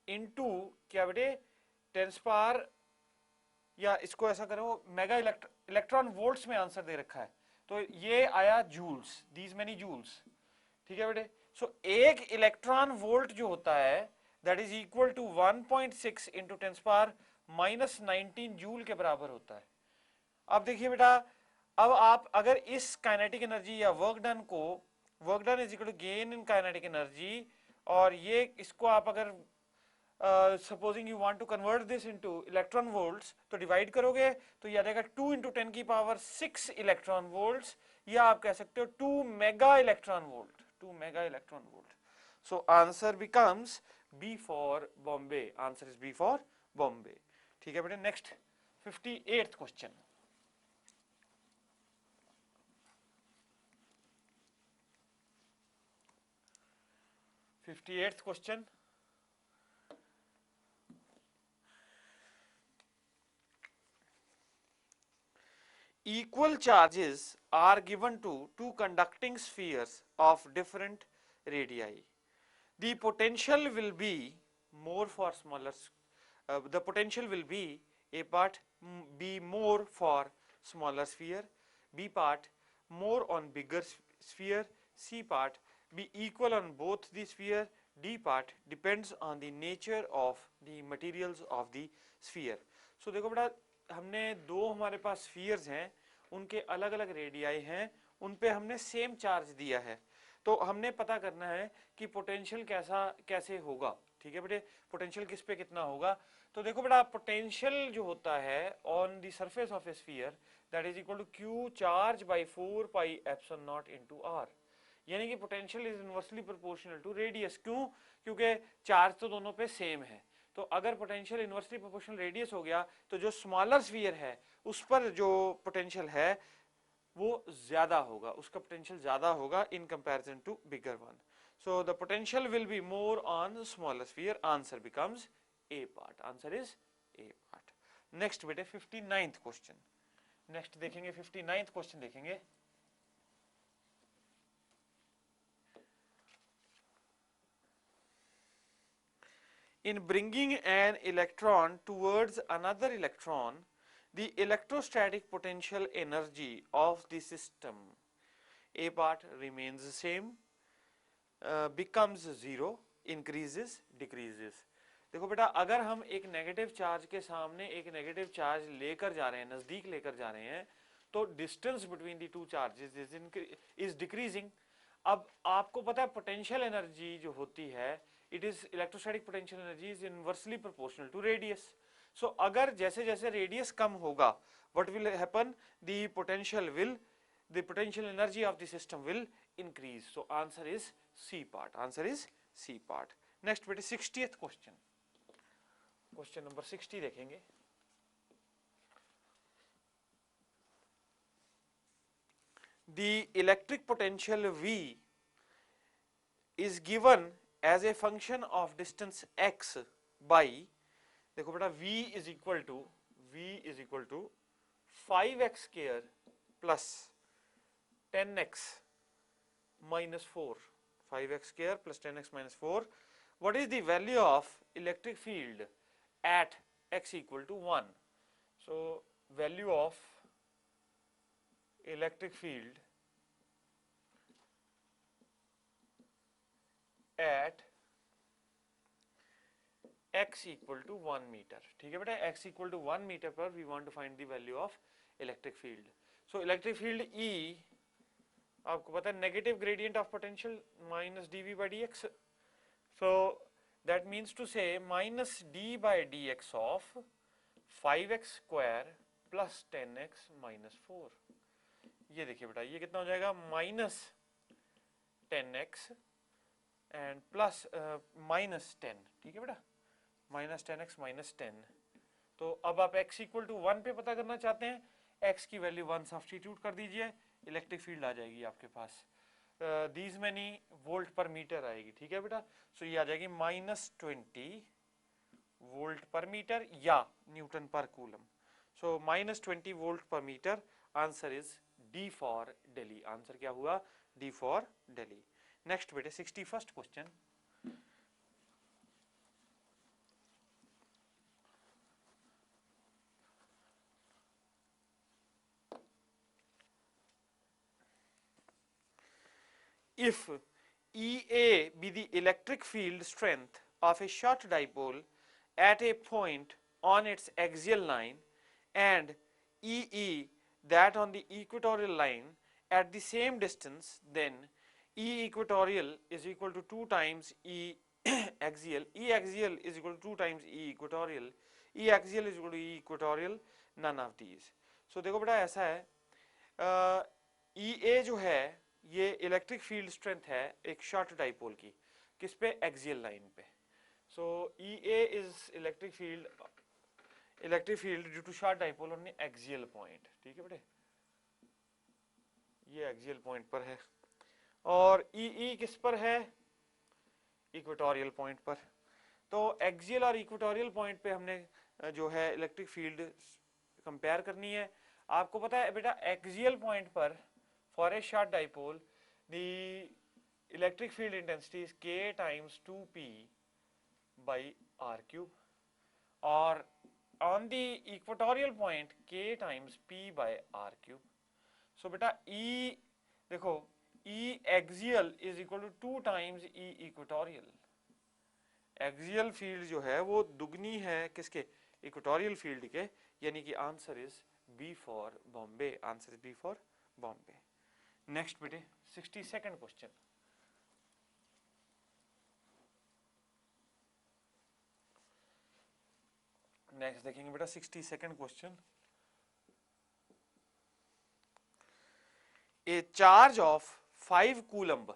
इंटू क्या बेटे 10 पावर, या इसको ऐसा करो मेगा इलेक्ट्रॉन वोल्ट्स में आंसर दे रखा है, तो ये आया जूल्स, दीज मेनी जूल्स. ठीक है बेटे, सो एक इलेक्ट्रॉन वोल्ट जो होता है that is equal to 1.6 into 10 power minus 19 joule के बराबर होता है. अब देखिए बेटा, अब आप अगर इस काइनेटिक एनर्जी या वर्क डन को, work done is equal to gain in kinetic energy, और ये इसको आप अगर supposing you want to convert this into electron volts, तो डिवाइड करोगे तो ये आ जाएगा 2 इंटू 10 की पावर 6 इलेक्ट्रॉन वोल्ट्स, या आप कह सकते हो 2 mega electron volt, 2 mega electron volt. So answer becomes B for Bombay. Answer is B for Bombay. ठीक है बेटे, next 58th question. Question. Equal charges are given to two conducting spheres of different radii. The potential will be more for smaller. The potential will be A part be more for smaller sphere, B part more on bigger sphere, C part be equal on both the sphere, D part depends on the nature of the materials of the sphere. So देखो बेटा, हमने दो हमारे पास spheres हैं, उनके अलग अलग radii हैं, उन पे हमने सेम चार्ज दिया है, तो हमने पता करना है कि पोटेंशियल कैसे होगा. ठीक है बेटे, पोटेंशियल किस पे कितना होगा. तो देखो बेटा, पोटेंशियल जो होता है on the surface of a sphere that is equal to Q charge by 4 pi epsilon naught into R. यानी कि potential is inversely proportional to radius. क्यों? क्योंकि चार्ज तो दोनों पे सेम है. तो अगर पोटेंशियल इनवर्सली प्रोपोर्शनल रेडियस हो गया, तो जो स्मॉलर स्फीयर है उस पर जो पोटेंशियल है वो ज्यादा होगा, उसका पोटेंशियल ज्यादा होगा in comparison to bigger one. So the potential will be more on smaller sphere. Answer becomes A part. Answer is A part. Next बेटे 59th question. Next देखेंगे 59th question देखेंगे. In bringing an electron towards another electron, the electrostatic potential energy of the system, A part remains the same, becomes zero, increases, decreases. देखो बेटा, अगर हम एक negative charge के सामने एक नेगेटिव चार्ज लेकर जा रहे हैं, नजदीक लेकर जा रहे हैं, तो distance between the two charges is decreasing. अब आपको पता है पोटेंशियल एनर्जी जो होती है, it is electrostatic potential energy is inversely proportional to radius. So अगर जैसे जैसे रेडियस कम होगा, what will happen, the potential energy of the system will increase. So answer is C part. Answer is C part. Next बेटे 60th question. Question number 60 देखेंगे. The electric potential V is given as a function of distance x by, देखो बेटा V is equal to 5x square plus 10x minus 4. 5x square plus 10x minus 4. What is the value of electric field at x equal to 1? So value of electric field at x equal to 1 meter. ठीक है बेटा, x equal to 1 meter पर we want to find the value of electric field. So electric field E, आपको पता है negative gradient of potential minus dv by dx. So that means to say minus d by dx of 5x square plus 10x minus 4. ये देखिए बेटा, ये कितना हो जाएगा, minus 10x and plus minus 10. ठीक है बेटा, माइनस 10x माइनस 10. तो अब आप x इक्वल टू 1 पे पता करना चाहते हैं, x की वैल्यू 1 सब्स्टिट्यूट कर दीजिए, इलेक्ट्रिक फील्ड आ जाएगी आपके पास दीज मैनी वोल्ट पर मीटर आएगी. ठीक है बेटा, सो ये आ जाएगी -20 वोल्ट पर मीटर या न्यूटन पर कूलम. सो -20 वोल्ट पर metre. Answer is D for Delhi. Answer क्या हुआ, डी फॉर दिल्ली. नेक्स्ट बेटे 61st question. If EA be the electric field strength of a short dipole at a point on its axial line and EE that on the equatorial line at the same distance, then E equatorial is equal to 2 times E axial. E axial is equal to 2 times E equatorial. E axial is equal to E equatorial. None of these. So देखो बेटा ऐसा है, EA जो है ये electric field strength है एक short dipole की, किस पे, एक्सियल लाइन पे. So EA is electric field due to short dipole on axial point. ठीक है बेटे, ये एक्सियल पॉइंट पर है और EE किस पर है, इक्वेटोरियल पॉइंट पर. तो एक्सियल और इक्वेटोरियल पॉइंट पे हमने जो है इलेक्ट्रिक फील्ड कंपेयर करनी है. आपको पता है बेटा, एक्सियल पॉइंट पर for a short dipole the electric field intensity is k times 2p by r cube, or on the equatorial point k times p by r cube. So beta E देखो, E axial is equal to 2 times E equatorial. Axial field जो है वो दुगनी है किसके, equatorial field के, यानी कि answer is B for Bombay. Answer is B for Bombay. Next बेटे 62nd क्वेश्चन. नेक्स्ट देखेंगे बेटा 62nd question. A charge of 5 coulomb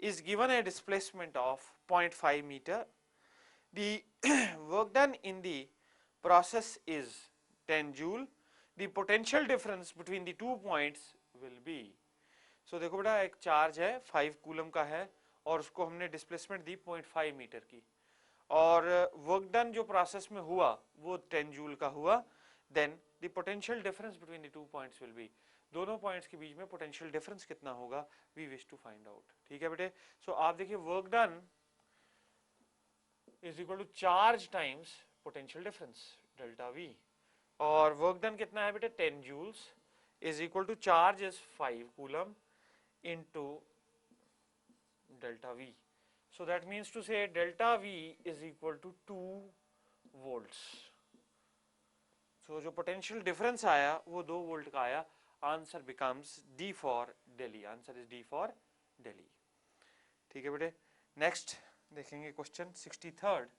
is given a displacement of 0.5 meter. The work done in the process is 10 joule. The potential difference between the 2 points will be, सो देखो बेटा एक charge है 5 coulomb का है और उसको हमने डिस्प्लेसमेंट दी 0.5 metre की, और वर्क डन जो प्रोसेस में हुआ वो 10 जूल का हुआ, then the potential difference between the 2 points will be, दोनों पॉइंट्स के बीच में पोटेंशियल डिफरेंस कितना होगा, we wish to find out. ठीक है बेटे, सो आप देखिए work done is equal to charge times potential difference delta V, और वर्क डन कितना है बेटे 10 joules is equal to charge is 5 coulomb into delta V. So that means to say delta V is equal to 2 volts. So जो potential difference आया वो 2 volt का आया, answer becomes D for Delhi, answer is D for Delhi। ठीक है बेटे, next देखेंगे question 63rd।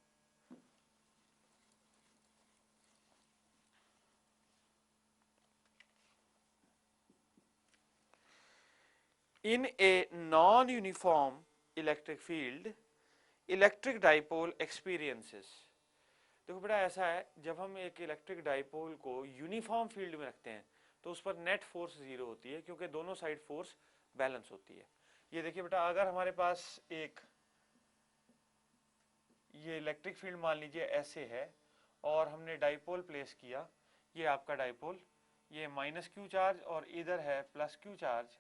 In a non-uniform electric field, electric dipole experiences, देखो बेटा ऐसा है, जब हम एक इलेक्ट्रिक डाइपोल को यूनिफॉर्म फील्ड में रखते हैं तो उस पर नेट फोर्स जीरो होती है क्योंकि दोनों साइड फोर्स बैलेंस होती है। ये देखिए बेटा, अगर हमारे पास एक ये इलेक्ट्रिक फील्ड मान लीजिए ऐसे है और हमने डाइपोल प्लेस किया, ये आपका डाइपोल, ये माइनस क्यू चार्ज और इधर है प्लस क्यू चार्ज,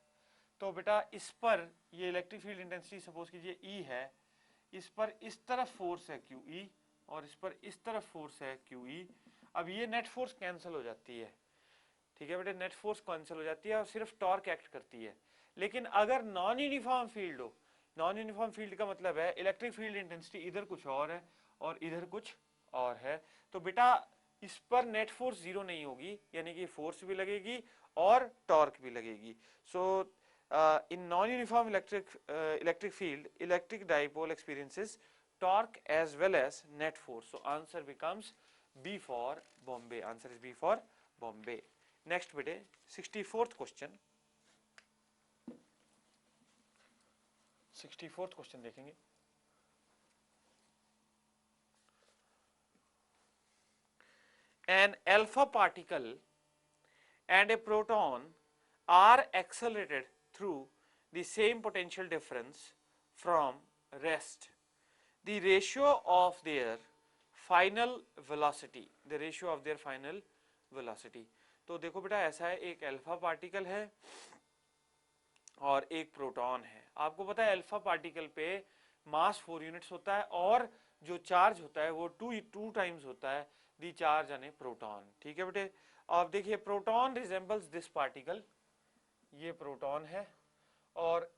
तो बेटा इस पर ये इलेक्ट्रिक फील्ड इंटेंसिटी सपोज कीजिए ई है, इस पर इस तरफ फोर्स है क्यू ई और इस पर इस तरफ फोर्स है क्यू ई। अब ये नेट फोर्स कैंसिल हो जाती है, ठीक है बेटे, नेट फोर्स कैंसिल हो जाती है और सिर्फ टॉर्क एक्ट करती है। लेकिन अगर नॉन यूनिफॉर्म फील्ड हो, नॉन यूनिफॉर्म फील्ड का मतलब है इलेक्ट्रिक फील्ड इंटेंसिटी इधर कुछ और है और इधर कुछ और है, तो बेटा इस पर नेट फोर्स जीरो नहीं होगी, यानी कि फोर्स भी लगेगी और टॉर्क भी लगेगी। सो in non-uniform electric field, electric dipole experiences torque as well as net force. So answer becomes B for Bombay. Answer is B for Bombay. Next bete 64th question. 64th question देखेंगे। An alpha particle and a proton are accelerated through the same potential difference from rest. The ratio of their final velocity, the ratio of their final velocity. तो देखो बेटा ऐसा है, एक alpha particle है और एक प्रोटॉन है। आपको पता है अल्फा पार्टिकल पे मास 4 यूनिट्स होता है और जो चार्ज होता है वो 2 टाइम्स होता है दी चार्ज यानी प्रोटॉन। ठीक है बेटे, आप देखिए प्रोटॉन रिजेंबल्स दिस पार्टिकल, ये प्रोटॉन है, और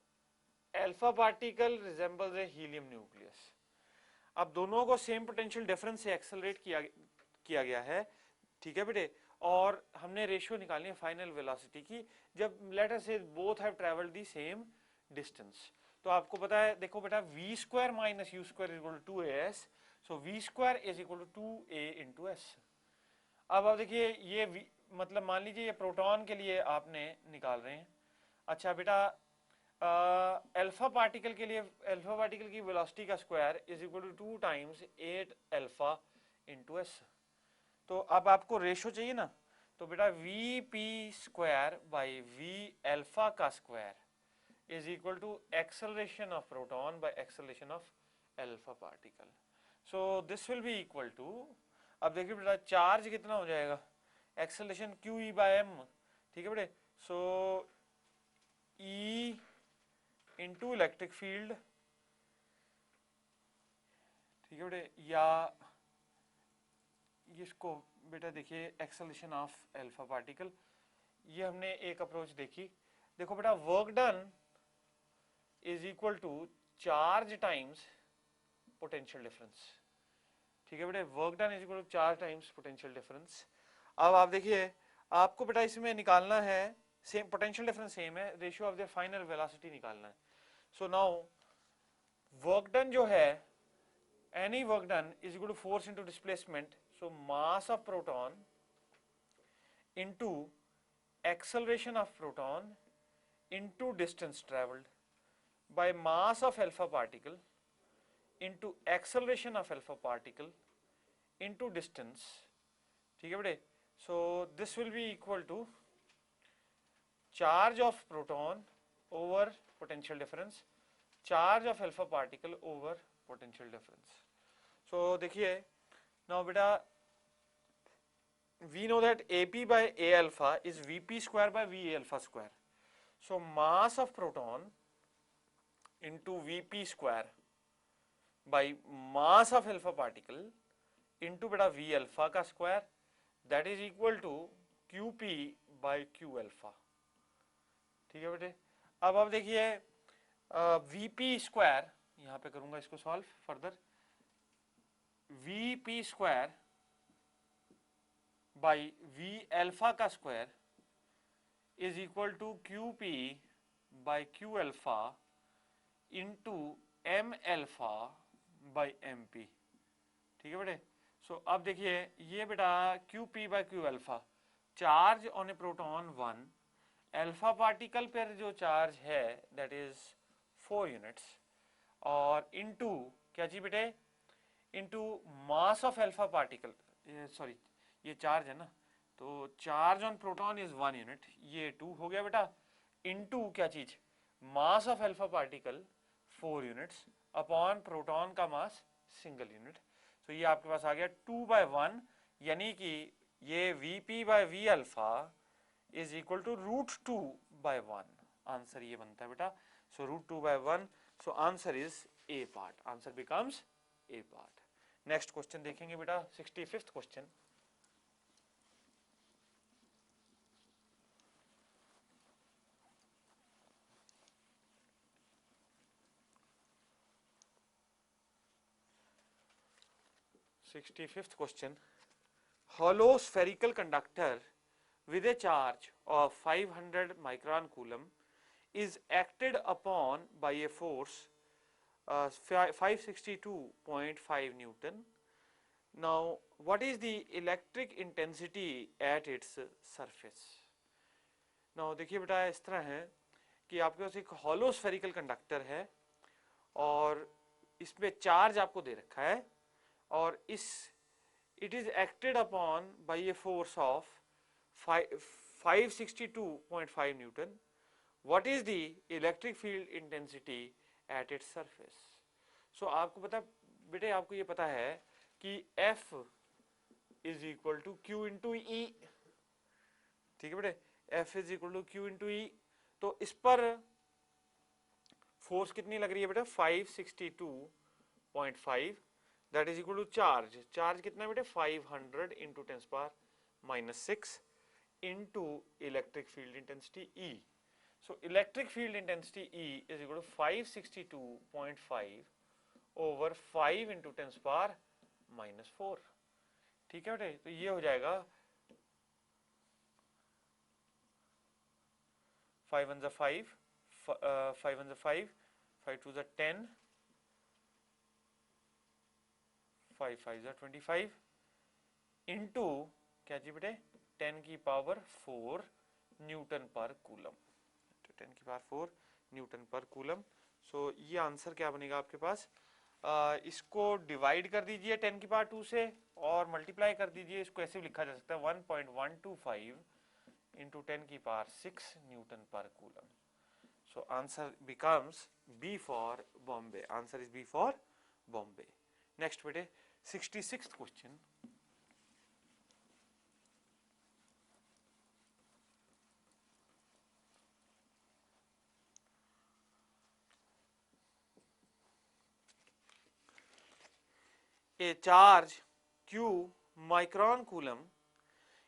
अल्फा पार्टिकल रिजेंबल्स ए हीलियम न्यूक्लियस। अब दोनों को सेम पोटेंशियल डिफरेंस से एक्सेलरेट किया गया है, ठीक है बेटे, और हमने रेशियो निकालनी है फाइनल वेलोसिटी की जब let us say both have travelled the same distance. तो आपको पता है, देखो बेटा v square minus u square is equal to 2as, so v square is equal to 2a into s। अब आप देखिए ये मतलब मान लीजिए ये प्रोटॉन के लिए आपने निकाल रहे हैं। अच्छा बेटा अल्फा पार्टिकल के लिए, अल्फा पार्टिकल की वेलोसिटी का square is equal to 2 times 8 alpha into S. तो अब आपको रेशो चाहिए ना, तो बेटा V P square by V alpha का square is equal to acceleration of proton by acceleration of alpha particle. So this will be equal to, अब देखिए बेटा चार्ज कितना हो जाएगा, acceleration Q E by M, ठीक है बेटे, so E into electric field, ठीक है बेटे, या इसको बेटा देखिए एक्सेलरेशन ऑफ अल्फा पार्टिकल, ये हमने एक अप्रोच देखी। देखो बेटा work done is equal to charge times potential difference, ठीक है बेटे, work done is equal to charge times potential difference. अब आप देखिए आपको बेटा इसमें निकालना है, सेम पोटेंशियल डिफरेंस सेम है, ratio of the final velocity निकालना है। सो नाउ वर्क डन जो है, any work done is equal to force into displacement, so mass of proton into acceleration of proton into distance traveled by mass of alpha particle into acceleration of alpha particle into distance, ठीक है बेटे, so this will be equal to charge of proton over potential difference, charge of alpha particle over potential difference. So देखिए now बेटा we know that AP by A alpha is VP square by VA alpha square. So mass of proton into VP square by mass of alpha particle into बेटा V alpha का square, that is equal to QP by Q alpha. ठीक है बेटे. अब आप देखिए VP square, यहाँ पे करूंगा इसको solve further. VP square by V alpha का square is equal to QP बाई Q alpha into M alpha by MP. ठीक है बेटे. सो अब देखिए ये बेटा QP बाई Q alpha, charge on A proton 1, alpha particle पर जो चार्ज है दैट इज 4 यूनिट्स, और इनटू क्या चीज बेटे, into mass of alpha particle, sorry ये चार्ज है ना, तो charge on proton is 1 unit, ये 2 हो गया बेटा, इनटू क्या चीज, mass of alpha particle 4 units upon proton का मास सिंगल यूनिट. तो ये आपके पास आ गया 2/1, यानी कि ये Vp by V alpha is equal to √2/1. Answer ये बनता है बेटा. So √2/1. So answer is A part. Answer becomes A part. Next question देखेंगे बेटा 65th question. (65th question). Hollow spherical conductor with a charge of 500 micron coulomb is acted upon by a force 562.5 Newton. Now, what is the electric intensity at its surface? Now, देखिए बेटा इस तरह है कि आपके पास एक hollow spherical conductor है और इसमें चार्ज आपको दे रखा है, और इस it is acted upon by a force of 562.5 Newton. What is the electric field intensity at its surface? So आपको पता बेटे, आपको ये पता है कि F is equal to Q into E. ठीक है बेटे, F is equal to Q into E. तो इस पर फोर्स कितनी लग रही है बेटा, 562.5. That is equal to charge, charge कितना बेटे 500 into 10⁻⁻6 into electric field intensity E. So electric field intensity E is equal to 562.5 over 5 into 10⁻⁻4. ठीक है बेटे, तो ये हो जाएगा 5 1 जा 5, 5 1 जा 5, 5 2 जा 10, 5 5 जा 25 इंटू क्या जी बेटे 10 की पावर 4 न्यूटन पर कूलम, 10 की पावर 4 न्यूटन पर कूलम. सो ये आंसर क्या बनेगा आपके पास, इसको डिवाइड कर दीजिए 10 की पावर 2 से और मल्टीप्लाई कर दीजिए. इसको ऐसे भी लिखा जा सकता है 1.125 इंटू 10 की पावर 6 न्यूटन पर coulomb. So answer becomes B for Bombay. Answer is B for Bombay. Next बेटे 66th question. A charge Q micron coulomb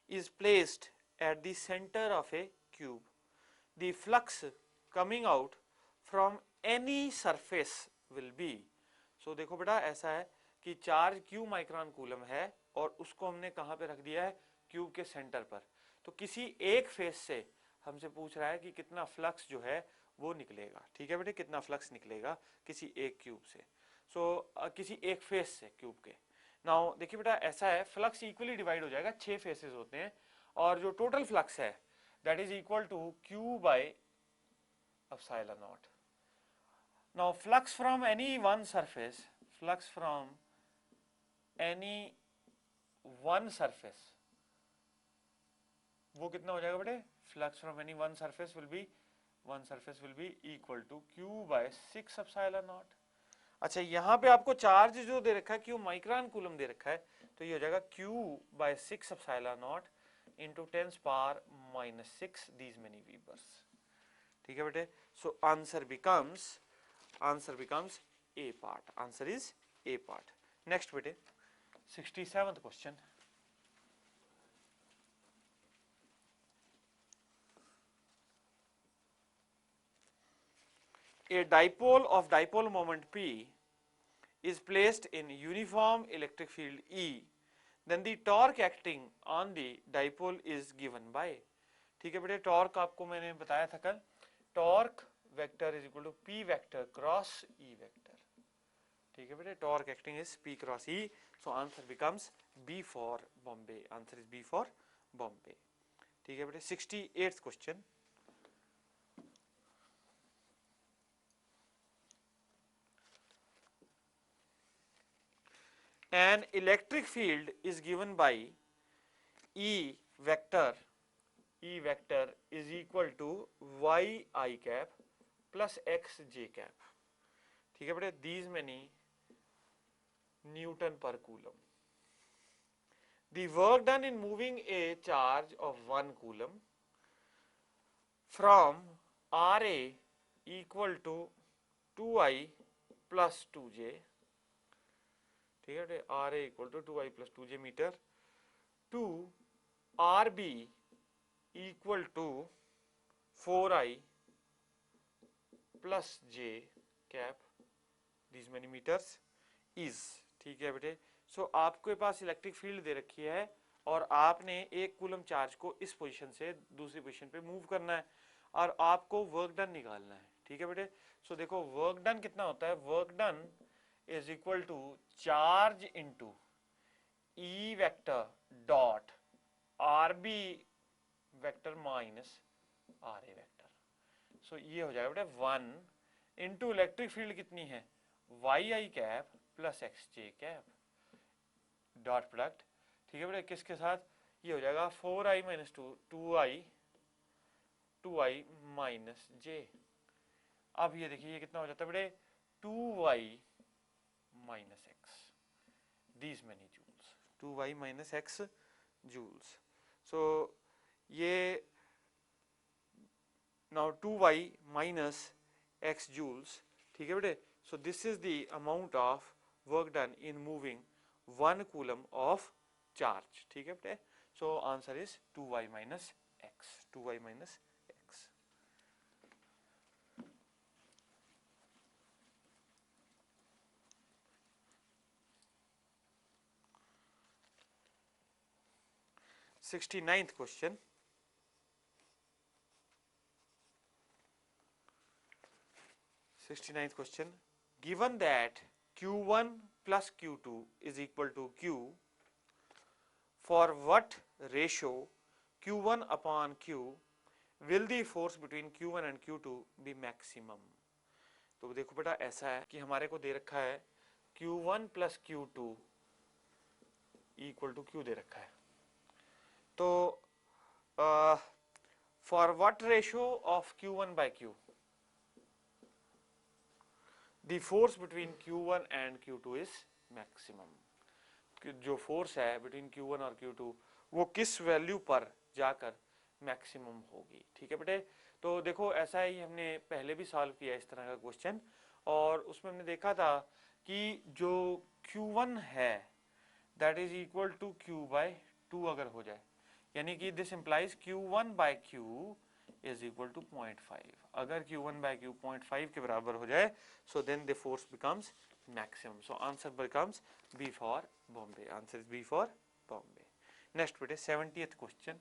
is placed at the center of a cube. The flux coming out from any surface will be. So देखो बेटा ऐसा है कि charge Q micron coulomb है और उसको हमने कहाँ पे रख दिया है, क्यूब के सेंटर पर. तो किसी एक फेस से हमसे पूछ रहा है कि कितना फ्लक्स जो है वो निकलेगा. ठीक है बेटे, कितना फ्लक्स निकलेगा किसी एक क्यूब से. सो किसी एक फेस से क्यूब के. नाउ देखिए बेटा ऐसा है, फ्लक्स इक्वली डिवाइड हो जाएगा, 6 फेसेस होते हैं और जो टोटल फ्लक्स है that is equal to Q by epsilon naught. Now flux from any one surface, flux from any one surface वो कितना हो जाएगा बेटे, flux from any one surface will be equal to Q by 6 epsilon naught. अच्छा यहाँ पे आपको charge जो दे रखा है Q माइक्रोन कूलम दे रखा है, तो ये हो जाएगा Q by 6 epsilon naught into 10 power minus 6 these many webers. ठीक है बेटे, so answer becomes A part, answer is A part. Next बेटे 67th question, a dipole of dipole moment P is placed in uniform electric field E, then the torque acting on the dipole is given by। ठीक है बेटे, torque आपको मैंने बताया था कल, torque vector is equal to P vector cross E vector. ठीक है बेटे, torque acting is P cross E, so answer becomes B for Bombay, answer is B for Bombay. ठीक है बेटे, 68th question, an electric field is given by E vector is equal to y I cap plus x j cap। ठीक है बेटे, these many Newton per coulomb। The work done in moving a charge of 1 coulomb from RA equal to 2I plus 2j। ठीक है बेटे, RA equal to 2I plus 2j metre to RB equal to 4I plus j cap these many meters is। ठीक है बेटे, सो आपके पास electric field दे रखी है और आपने एक कूलम चार्ज को इस पोजीशन से दूसरी पोजीशन पे मूव करना है और आपको वर्क डन निकालना है। ठीक है बेटे, सो देखो वर्क डन कितना होता है, work done is equal to charge into E vector dot RB vector minus RA vector. So ये हो जाएगा बेटा 1 इंटू इलेक्ट्रिक फील्ड कितनी है YI cap plus XJ cap dot product. ठीक है बेटा, किसके साथ, ये हो जाएगा 4I minus 2I minus J। अब ये देखिए ये कितना हो जाता है बेटे 2Y minus X these many joules, 2Y minus X joules. So ये now 2y minus x joules। ठीक है बेटे, so this is the amount of work done in moving 1 coulomb of charge। ठीक है बेटे, so answer is 2y minus x, 2y minus x। Sixty-ninth question, given that Q1 plus Q2 is equal to Q, for what ratio Q1 upon Q will the force between Q1 and Q2 be maximum। तो देखो बेटा ऐसा है कि हमारे को दे रखा है Q1 plus Q2 equal to Q दे रखा है, तो for what ratio of Q1 by Q the force between Q1 and Q2 is maximum। जो फोर्स है बिटवीन Q1 और Q2 वो किस वैल्यू पर जाकर मैक्सिमम होगी। ठीक है बेटे, तो देखो ऐसा ही हमने पहले भी सॉल्व किया इस तरह का क्वेश्चन और उसमें हमने देखा था कि जो Q1 है that is equal to Q by 2 अगर हो जाए, यानी कि this implies Q1 by Q is equal to 0.5। अगर Q1 बाय Q 0.5 के बराबर हो जाए so then the force becomes maximum, so answer becomes B for Bombay, answer is B for Bombay। next बेटे 70th question,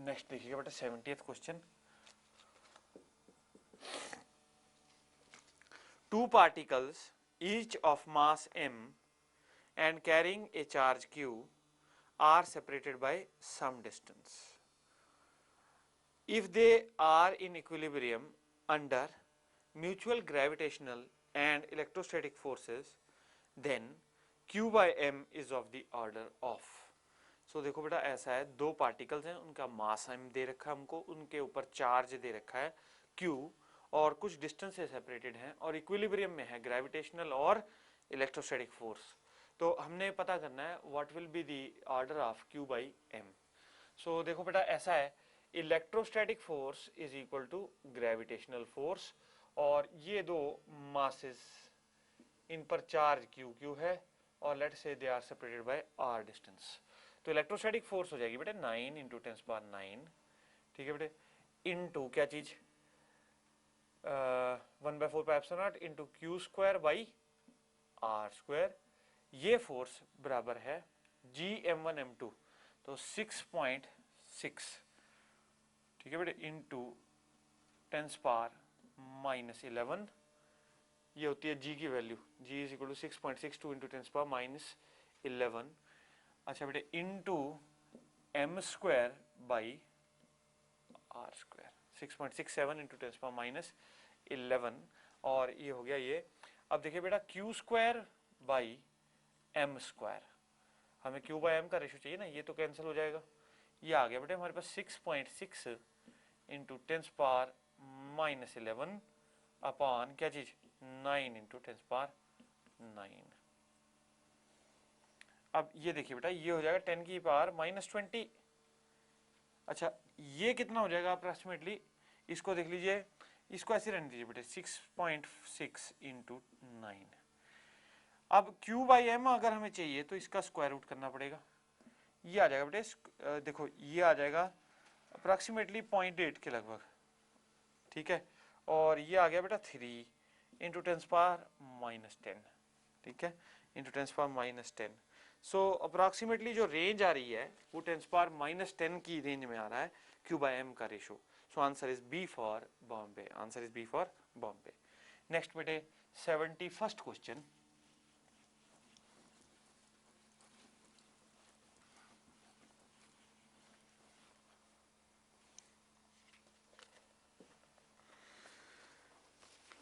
next देखिएगा बेटा 70th question, two particles each of mass m and carrying a charge q are separated by some distance। If they are in equilibrium under mutual gravitational and electrostatic forces, then Q by m is of the order of। सो देखो बेटा ऐसा है, दो particles हैं, उनका मास m दे रखा है हमको, उनके ऊपर चार्ज दे रखा है q, और कुछ डिस्टेंस से सेपरेटेड हैं और इक्विलिब्रियम में है ग्रेविटेशनल और इलेक्ट्रोस्टैटिक फोर्स। तो हमने पता करना है what will be the order of q by m। So देखो बेटा ऐसा है, electrostatic force is equal to gravitational force, और ये दो मासेस, इन पर चार्ज क्यू क्यू है और let say they are separated by r distance. तो इलेक्ट्रोस्टैटिक फोर्स हो जाएगी बेटे 9 इंटू 10⁻9, ठीक है बेटे, इनटू क्या चीज 1/4 into Q square by R square. ये फोर्स बराबर है Gm1m2, तो 6.6, ठीक है बेटे, इंटू 10⁻11, ये होती है G की value, G is equal to 6.62 into 10⁻11। अच्छा बेटे, into m square by R square, 6.67 into 10⁻11, और ये हो गया ये। अब देखिए बेटा Q square by M square, हमें क्यू बाई एम का रेशो चाहिए ना, ये तो कैंसिल हो जाएगा, ये आ गया बेटे हमारे पास 6.6 इंटू 10⁻11 अपॉन क्या चीज 9 इंटू 10⁻9। अब ये देखिए बेटा ये हो जाएगा 10⁻⁻20। अच्छा ये कितना हो जाएगा अप्रॉक्सीमेटली, इसको देख लीजिए, इसको ऐसे रहने दीजिए बेटे 6.6 इंटू 9। अब q बाई एम अगर हमें चाहिए तो इसका स्क्वायर रूट करना पड़ेगा, ये आ जाएगा बेटे, देखो ये आ जाएगा अप्रॉक्सीमेटली 0.8 के लगभग, ठीक है, और ये आ गया बेटा 3 इंटू 10⁻10, ठीक है, इंटू 10⁻10। सो अप्रॉक्सीमेटली जो रेंज आ रही है वो 10⁻10 की रेंज में आ रहा है q बाई एम का ratio. So answer is B for Bombay, answer is B for Bombay. Next बेटे 71st question,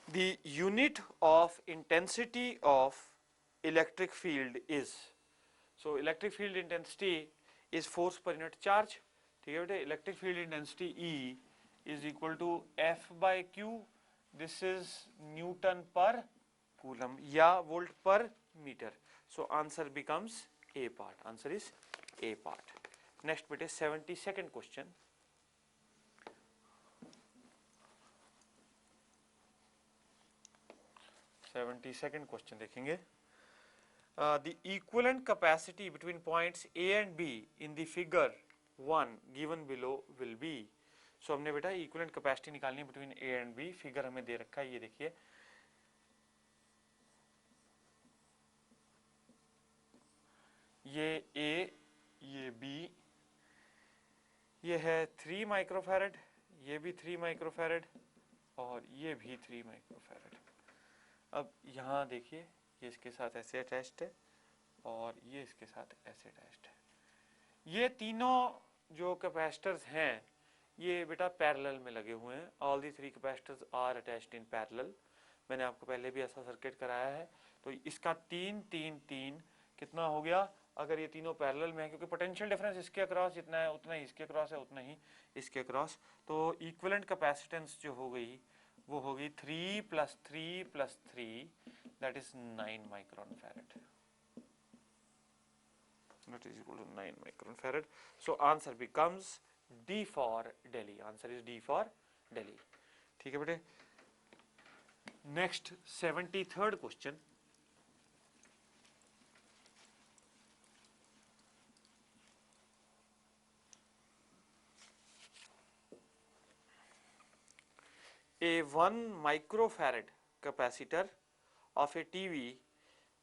the unit of intensity of electric field is, so electric field intensity is force per unit charge, ठीक है बेटे, electric field intensity E is equal to F by Q, this is Newton per coulomb या volt per meter, so answer becomes A part, answer is A part। next बेटे 72nd question, 72nd question देखेंगे। The equivalent capacity between points A and B in the figure 1 given below will be, so हमने बेटा equivalent capacity निकालनी between A and B, figure हमें दे रखा है, ये देखिए ये A, ये B, ये है 3 माइक्रोफैरड, ये भी 3 माइक्रोफैरड, और ये भी 3 माइक्रोफैरड। अब यहाँ देखिए ये इसके साथ ऐसे अटैच्ड है और ये इसके साथ ऐसे अटैच्ड है। ये तीनों जो कैपेसिटर्स हैं ये बेटा पैरेलल में लगे हुए हैं, all the 3 capacitors are attached in parallel. मैंने आपको पहले भी ऐसा सर्किट कराया है। तो इसका 3 3 3 कितना हो गया, अगर ये तीनों पैरेलल में है, क्योंकि पोटेंशियल डिफरेंस इसके अक्रॉस जितना है उतना ही इसके अक्रॉस है, उतना ही इसके अक्रॉस, तो इक्विवेलेंट कैपेसिटेंस जो हो गई वो होगी 3 + 3 + 3 that is 9 micron farad, that is equal to 9 micron farad। so answer becomes D for Delhi, answer is D for Delhi, ठीक है बेटे। Next 73rd question, A 1 microfarad capacitor of a TV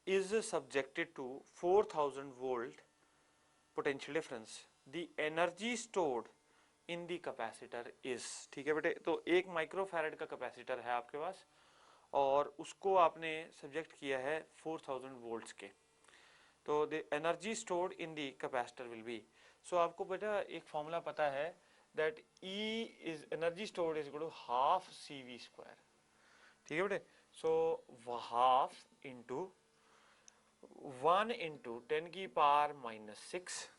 is subjected to 4000 volt potential difference. The energy stored in the capacitor is, ठीक है बेटे, तो एक microfarad का capacitor है आपके पास और उसको आपने सब्जेक्ट किया है 4000 वोल्ट्स के, तो the energy stored in the capacitor will be, so आपको बेटा एक फॉर्मूला पता है that E is energy stored is equal to half CV square, ठीक है बेटे। So half into 1 into 10⁻⁻6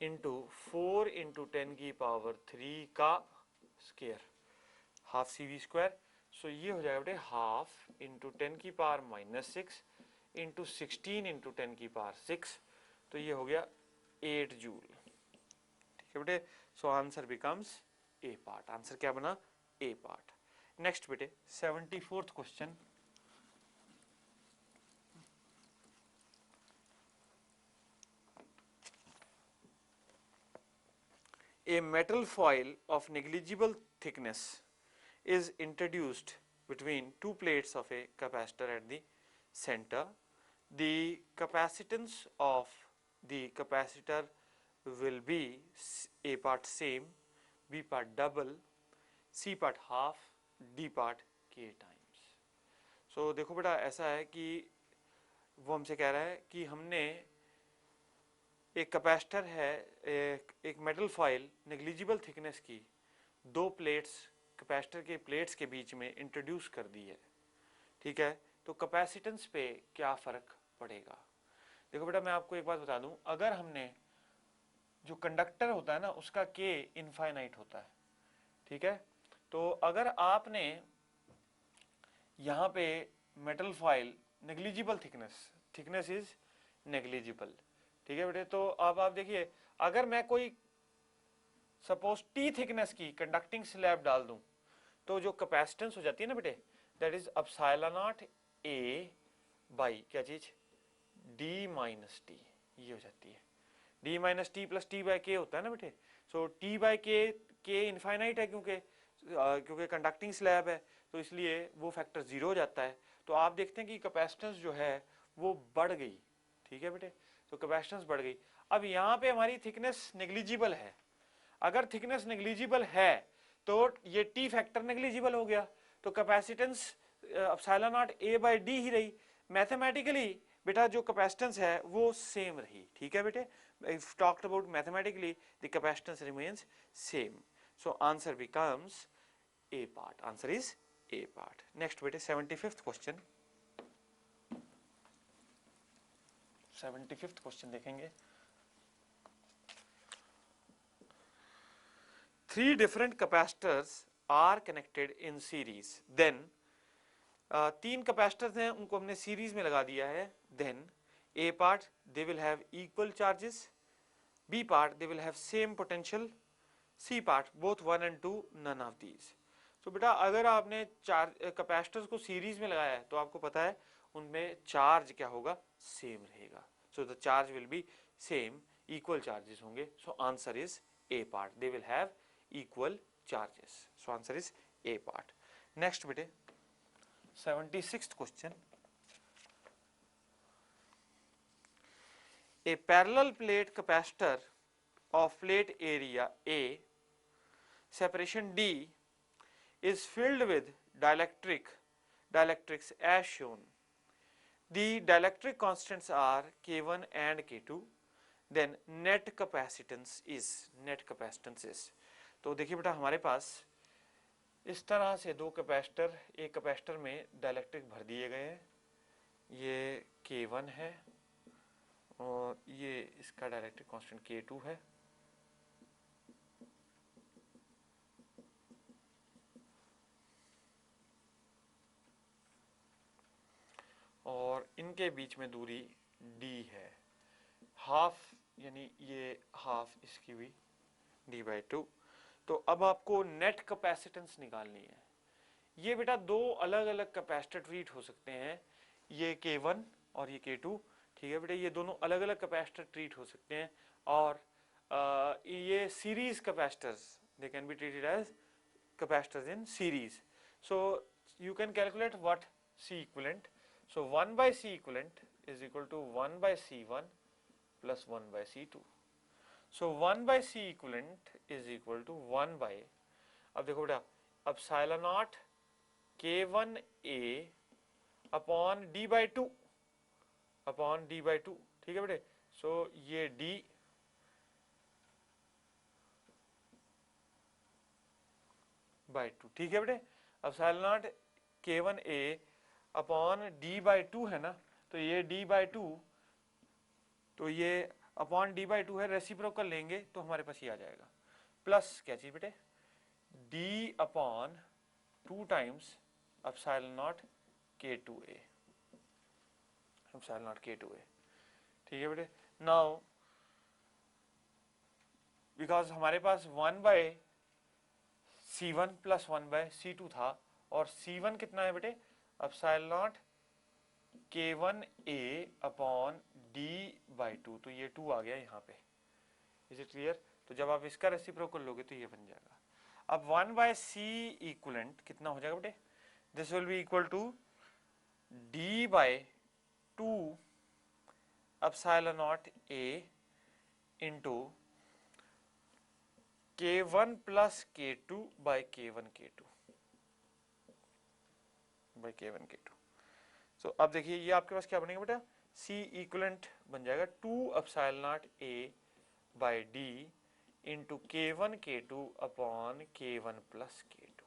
into 4 into 10⁻³ का स्क्वायर, हाफ CV²। सो ये हो जाएगा बेटे हाफ इंटू 10⁻⁻6 इंटू 16 इंटू 10⁻⁶, तो ये हो गया 8 जूल। ठीक है बेटे, so answer becomes A part. Answer क्या बना? ए पार्ट। नेक्स्ट बेटे 74th question. A metal foil of negligible thickness is introduced between two plates of a capacitor at the center. The capacitance of the capacitor will be A part same, B part double, C part half, D part K times. So देखो बेटा ऐसा है कि वो हमसे कह रहा है कि हमने एक कैपेसिटर है, एक मेटल फॉइल नेग्लिजिबल थिकनेस की दो प्लेट्स कैपेसिटर के प्लेट्स के बीच में इंट्रोड्यूस कर दी है। ठीक है, तो कैपेसिटेंस पे क्या फ़र्क पड़ेगा? देखो बेटा मैं आपको एक बात बता दूं, अगर हमने जो कंडक्टर होता है ना उसका के इनफाइनाइट होता है। ठीक है, तो अगर आपने यहाँ पे metal foil negligible thickness is negligible. ठीक है बेटे, तो अब आप देखिए अगर मैं कोई सपोज टी थिकनेस की कंडक्टिंग स्लैब डाल दूं तो जो कैपेसिटेंस हो जाती है ना बेटे, that is epsilon naught A by क्या चीज डी माइनस टी, ये हो जाती है। D minus T plus T by के होता है ना बेटे। सो टी बाई के इनफाइनाइट है क्योंकि कंडक्टिंग स्लैब है, तो इसलिए वो फैक्टर 0 हो जाता है। तो आप देखते हैं कि कैपेसिटेंस जो है वो बढ़ गई। ठीक है बेटे, तो कैपेसिटेंस बढ़ गई। अब यहाँ पे हमारी थिकनेस नेग्लिजिबल है। अगर थिकनेस नेग्लिजिबल है तो ये टी फैक्टर नेग्लिजिबल हो गया, तो capacitance epsilon naught A by D ही रही। मैथमेटिकली बेटा जो कैपेसिटेंस है वो सेम रही। ठीक है बेटे, if talked about mathematically the capacitance remains same. So answer becomes A part. Answer is A part. Next बेटे 75th क्वेश्चन। 75th क्वेश्चन देखेंगे। Three different capacitors are connected in series. Then तीन capacitors हैं उनको हमने series में लगा दिया है। Then A part they will have equal charges, B part they will have same potential, C part both 1 and 2 none of these. तो बेटा अगर आपने चार कैपेसिटर्स को सीरीज में लगाया है तो आपको पता है उनमें चार्ज क्या होगा, सेम रहेगा। So the charge will be same, equal charges होंगे। So answer is A part, they will have equal charges. So answer is A part. Next बेटे 76th question. A parallel plate capacitor of plate area A, separation D, is filled with dielectrics as shown. The dielectric constants are K1 and K2. Then net capacitance is तो देखिए बेटा हमारे पास इस तरह से दो capacitor, एक कैपेसिटर में डाइलेक्ट्रिक भर दिए गए हैं। ये K1 है और ये इसका डाइलेक्ट्रिक कांस्टेंट K2 है। और इनके बीच में दूरी D है, हाफ, यानी ये हाफ इसकी भी D/2। तो अब आपको नेट कैपेसिटेंस निकालनी है। ये बेटा दो अलग अलग कैपेसिटर ट्रीट हो सकते हैं, ये K1 और ये K2। ठीक है बेटा, ये दोनों अलग अलग कैपेसिटर ट्रीट हो सकते हैं। और ये series capacitors, they can be treated as capacitors in series. So you can calculate what C equivalent. So 1/C equivalent is equal to 1/C1 plus 1/C2। So 1/C equivalent is equal to 1 by, अब देखो बेटा epsilon not K1A upon D/2 upon D/2। ठीक है बेटे, सो ये D/2। ठीक है बेटे, epsilon not K1A upon D/2 है ना, तो ये d/2, तो ये अपॉन d/2 है, रेसिप्रोकल लेंगे तो हमारे पास ये आ जाएगा, प्लस क्या चीज बेटे, d/2 times epsilon not k2a, epsilon not k2a। ठीक है बेटे। नाउ बिकॉज हमारे पास 1/c1 प्लस 1/c2 था, और c1 कितना है बेटे, epsilon not k1a upon d/2, तो ये 2 आ गया यहाँ पे। Is it clear? तो जब आप इसका रेसिप्रोकल लोगे तो ये बन जाएगा। अब 1/c इक्वलेंट कितना हो जाएगा बेटे, this will be equal to d/2 epsilon naught a into k1 plus k2 by k1 k2 by k1 k2। सो अब देखिए ये आपके पास क्या बनेगा बेटा, c इक्वलेंट बन जाएगा 2 epsilon naught a by d into k1 k2 upon k1 plus k2।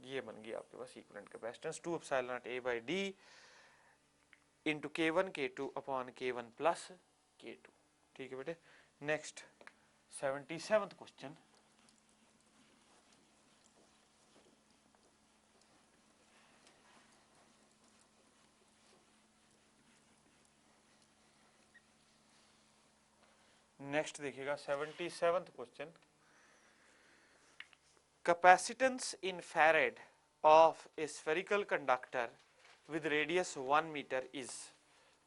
ये बन गई आपके पास equivalent capacitance 2 epsilon naught a by d into k1 k2 upon k1 plus k2। ठीक है बेटे। नेक्स्ट 77th क्वेश्चन, नेक्स्ट देखिएगा 77th question, capacitance in farad of a spherical conductor with radius 1 metre is.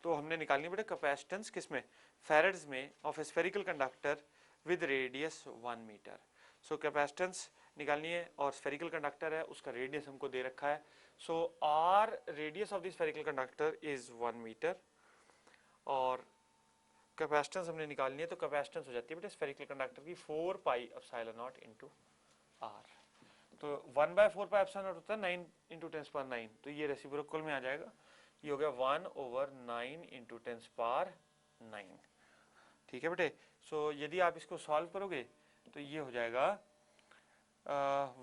तो हमने निकालनी बेटा capacitance किसमें, farads में, of a spherical conductor with radius 1 metre. So capacitance निकालनी है और स्फेरिकल कंडक्टर है, उसका रेडियस हमको दे रखा है। So R radius of the spherical conductor is 1 metre, और कैपेसिटेंस हमने निकालनी है, तो कैपेसिटेंस हो जाती है बेटा स्फेरिकल कंडक्टर की 4 pi epsilon naught into R. तो 1/4 पाई एप्सिलॉन नॉट होता है 9 इंटू 10⁻⁹, तो ये रेसिप्रोकल में आ जाएगा, ये हो गया 1/9 इंटू 10⁻⁹। ठीक है बेटे। सो यदि आप इसको सॉल्व करोगे तो ये हो जाएगा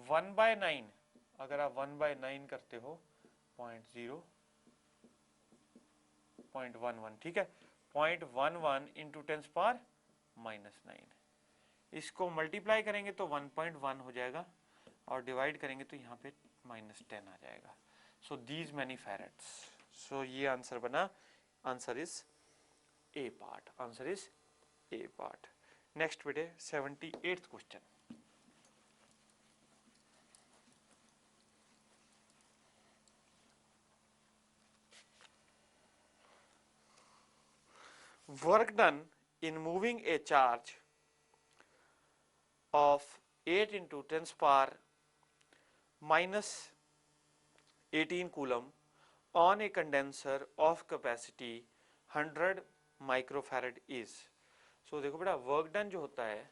1/9, अगर आप 1/9 करते हो 0.11, ठीक है, 0.11 इंटू 10⁻⁹। इसको मल्टीप्लाई करेंगे तो 1.1 हो जाएगा, और डिवाइड करेंगे तो यहाँ पे -10 आ जाएगा। So these many फैरेड्स। सो ये आंसर बना, answer is A part, answer is A part. Next बेटे 78th question, work done in moving a charge of 8 into 10⁻⁻18 coulomb on a condenser of capacity 100 microfarad is। so देखो बेटा work done जो होता है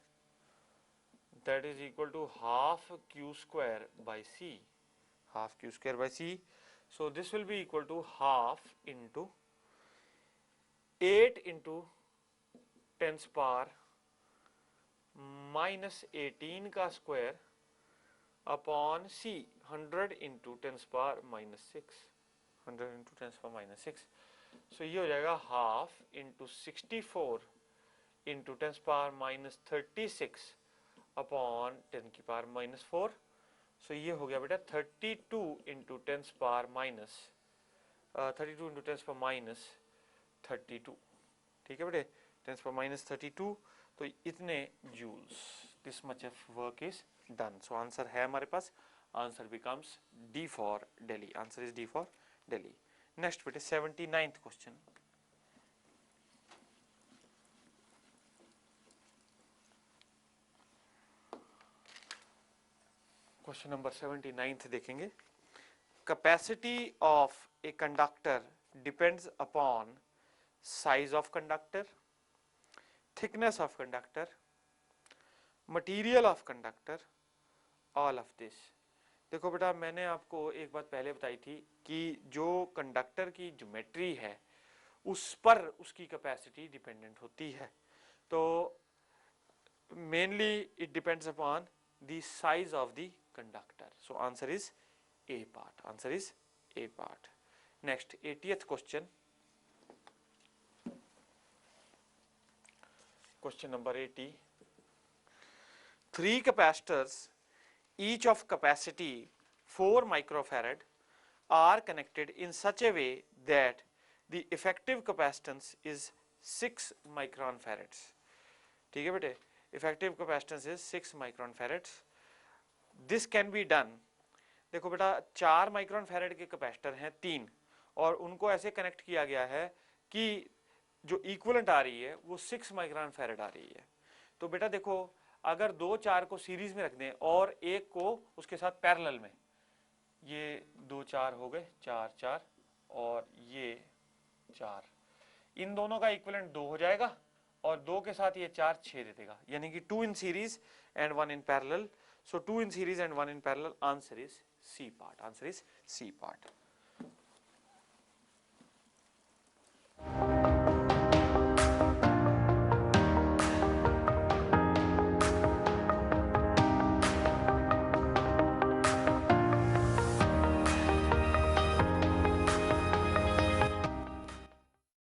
that is equal to half q square by c, half q square by c। so this will be equal to half into 8 into 10⁻⁻18 का square upon c 100 into 10⁻⁻6, 100 into 10⁻⁻6। सो ये हो जाएगा half into 64 into 10⁻⁻36 upon 10⁻⁻4। सो ये हो गया बेटा 32 into 32 into 10⁻32। ठीक है बेटे, 10⁻32, तो इतने joules, this much of work is done. So answer है हमारे पास, आंसर becomes D for Delhi, answer is D for Delhi. Next बेटे 79th क्वेश्चन, क्वेश्चन नंबर 79 देखेंगे। Capacity of a conductor depends upon size of conductor, thickness of conductor, material of conductor, all of this. देखो बेटा मैंने आपको एक बात पहले बताई थी कि जो कंडक्टर की ज्योमेट्री है उस पर उसकी कैपेसिटी डिपेंडेंट होती है। तो mainly it depends upon the size of the conductor. So answer is A part, answer is A part. Next, 80th question. Question number 80. 3 capacitors, each of capacity 4 microfarad, are connected in such a way that the effective capacitance is 6 micron farads. ठीक है बेटे, effective capacitance is 6 micron farads. This can be done. देखो बेटा 4 micron farad के capacitor हैं 3 और उनको ऐसे कनेक्ट किया गया है कि जो इक्विवेलेंट आ रही है वो 6 माइक्रोन फैरेड आ रही है. तो बेटा देखो अगर 2 4 को सीरीज में रख दें और एक को उसके साथ पैरेलल में, ये 2 4 हो गए 4 4 और ये 4, इन दोनों का इक्विवेलेंट 2 हो जाएगा और 2 के साथ ये 4 6 दे देगा, यानी कि 2 in series and 1 in parallel. So 2 in series and 1 in parallel. Answer is C part. Answer is C part.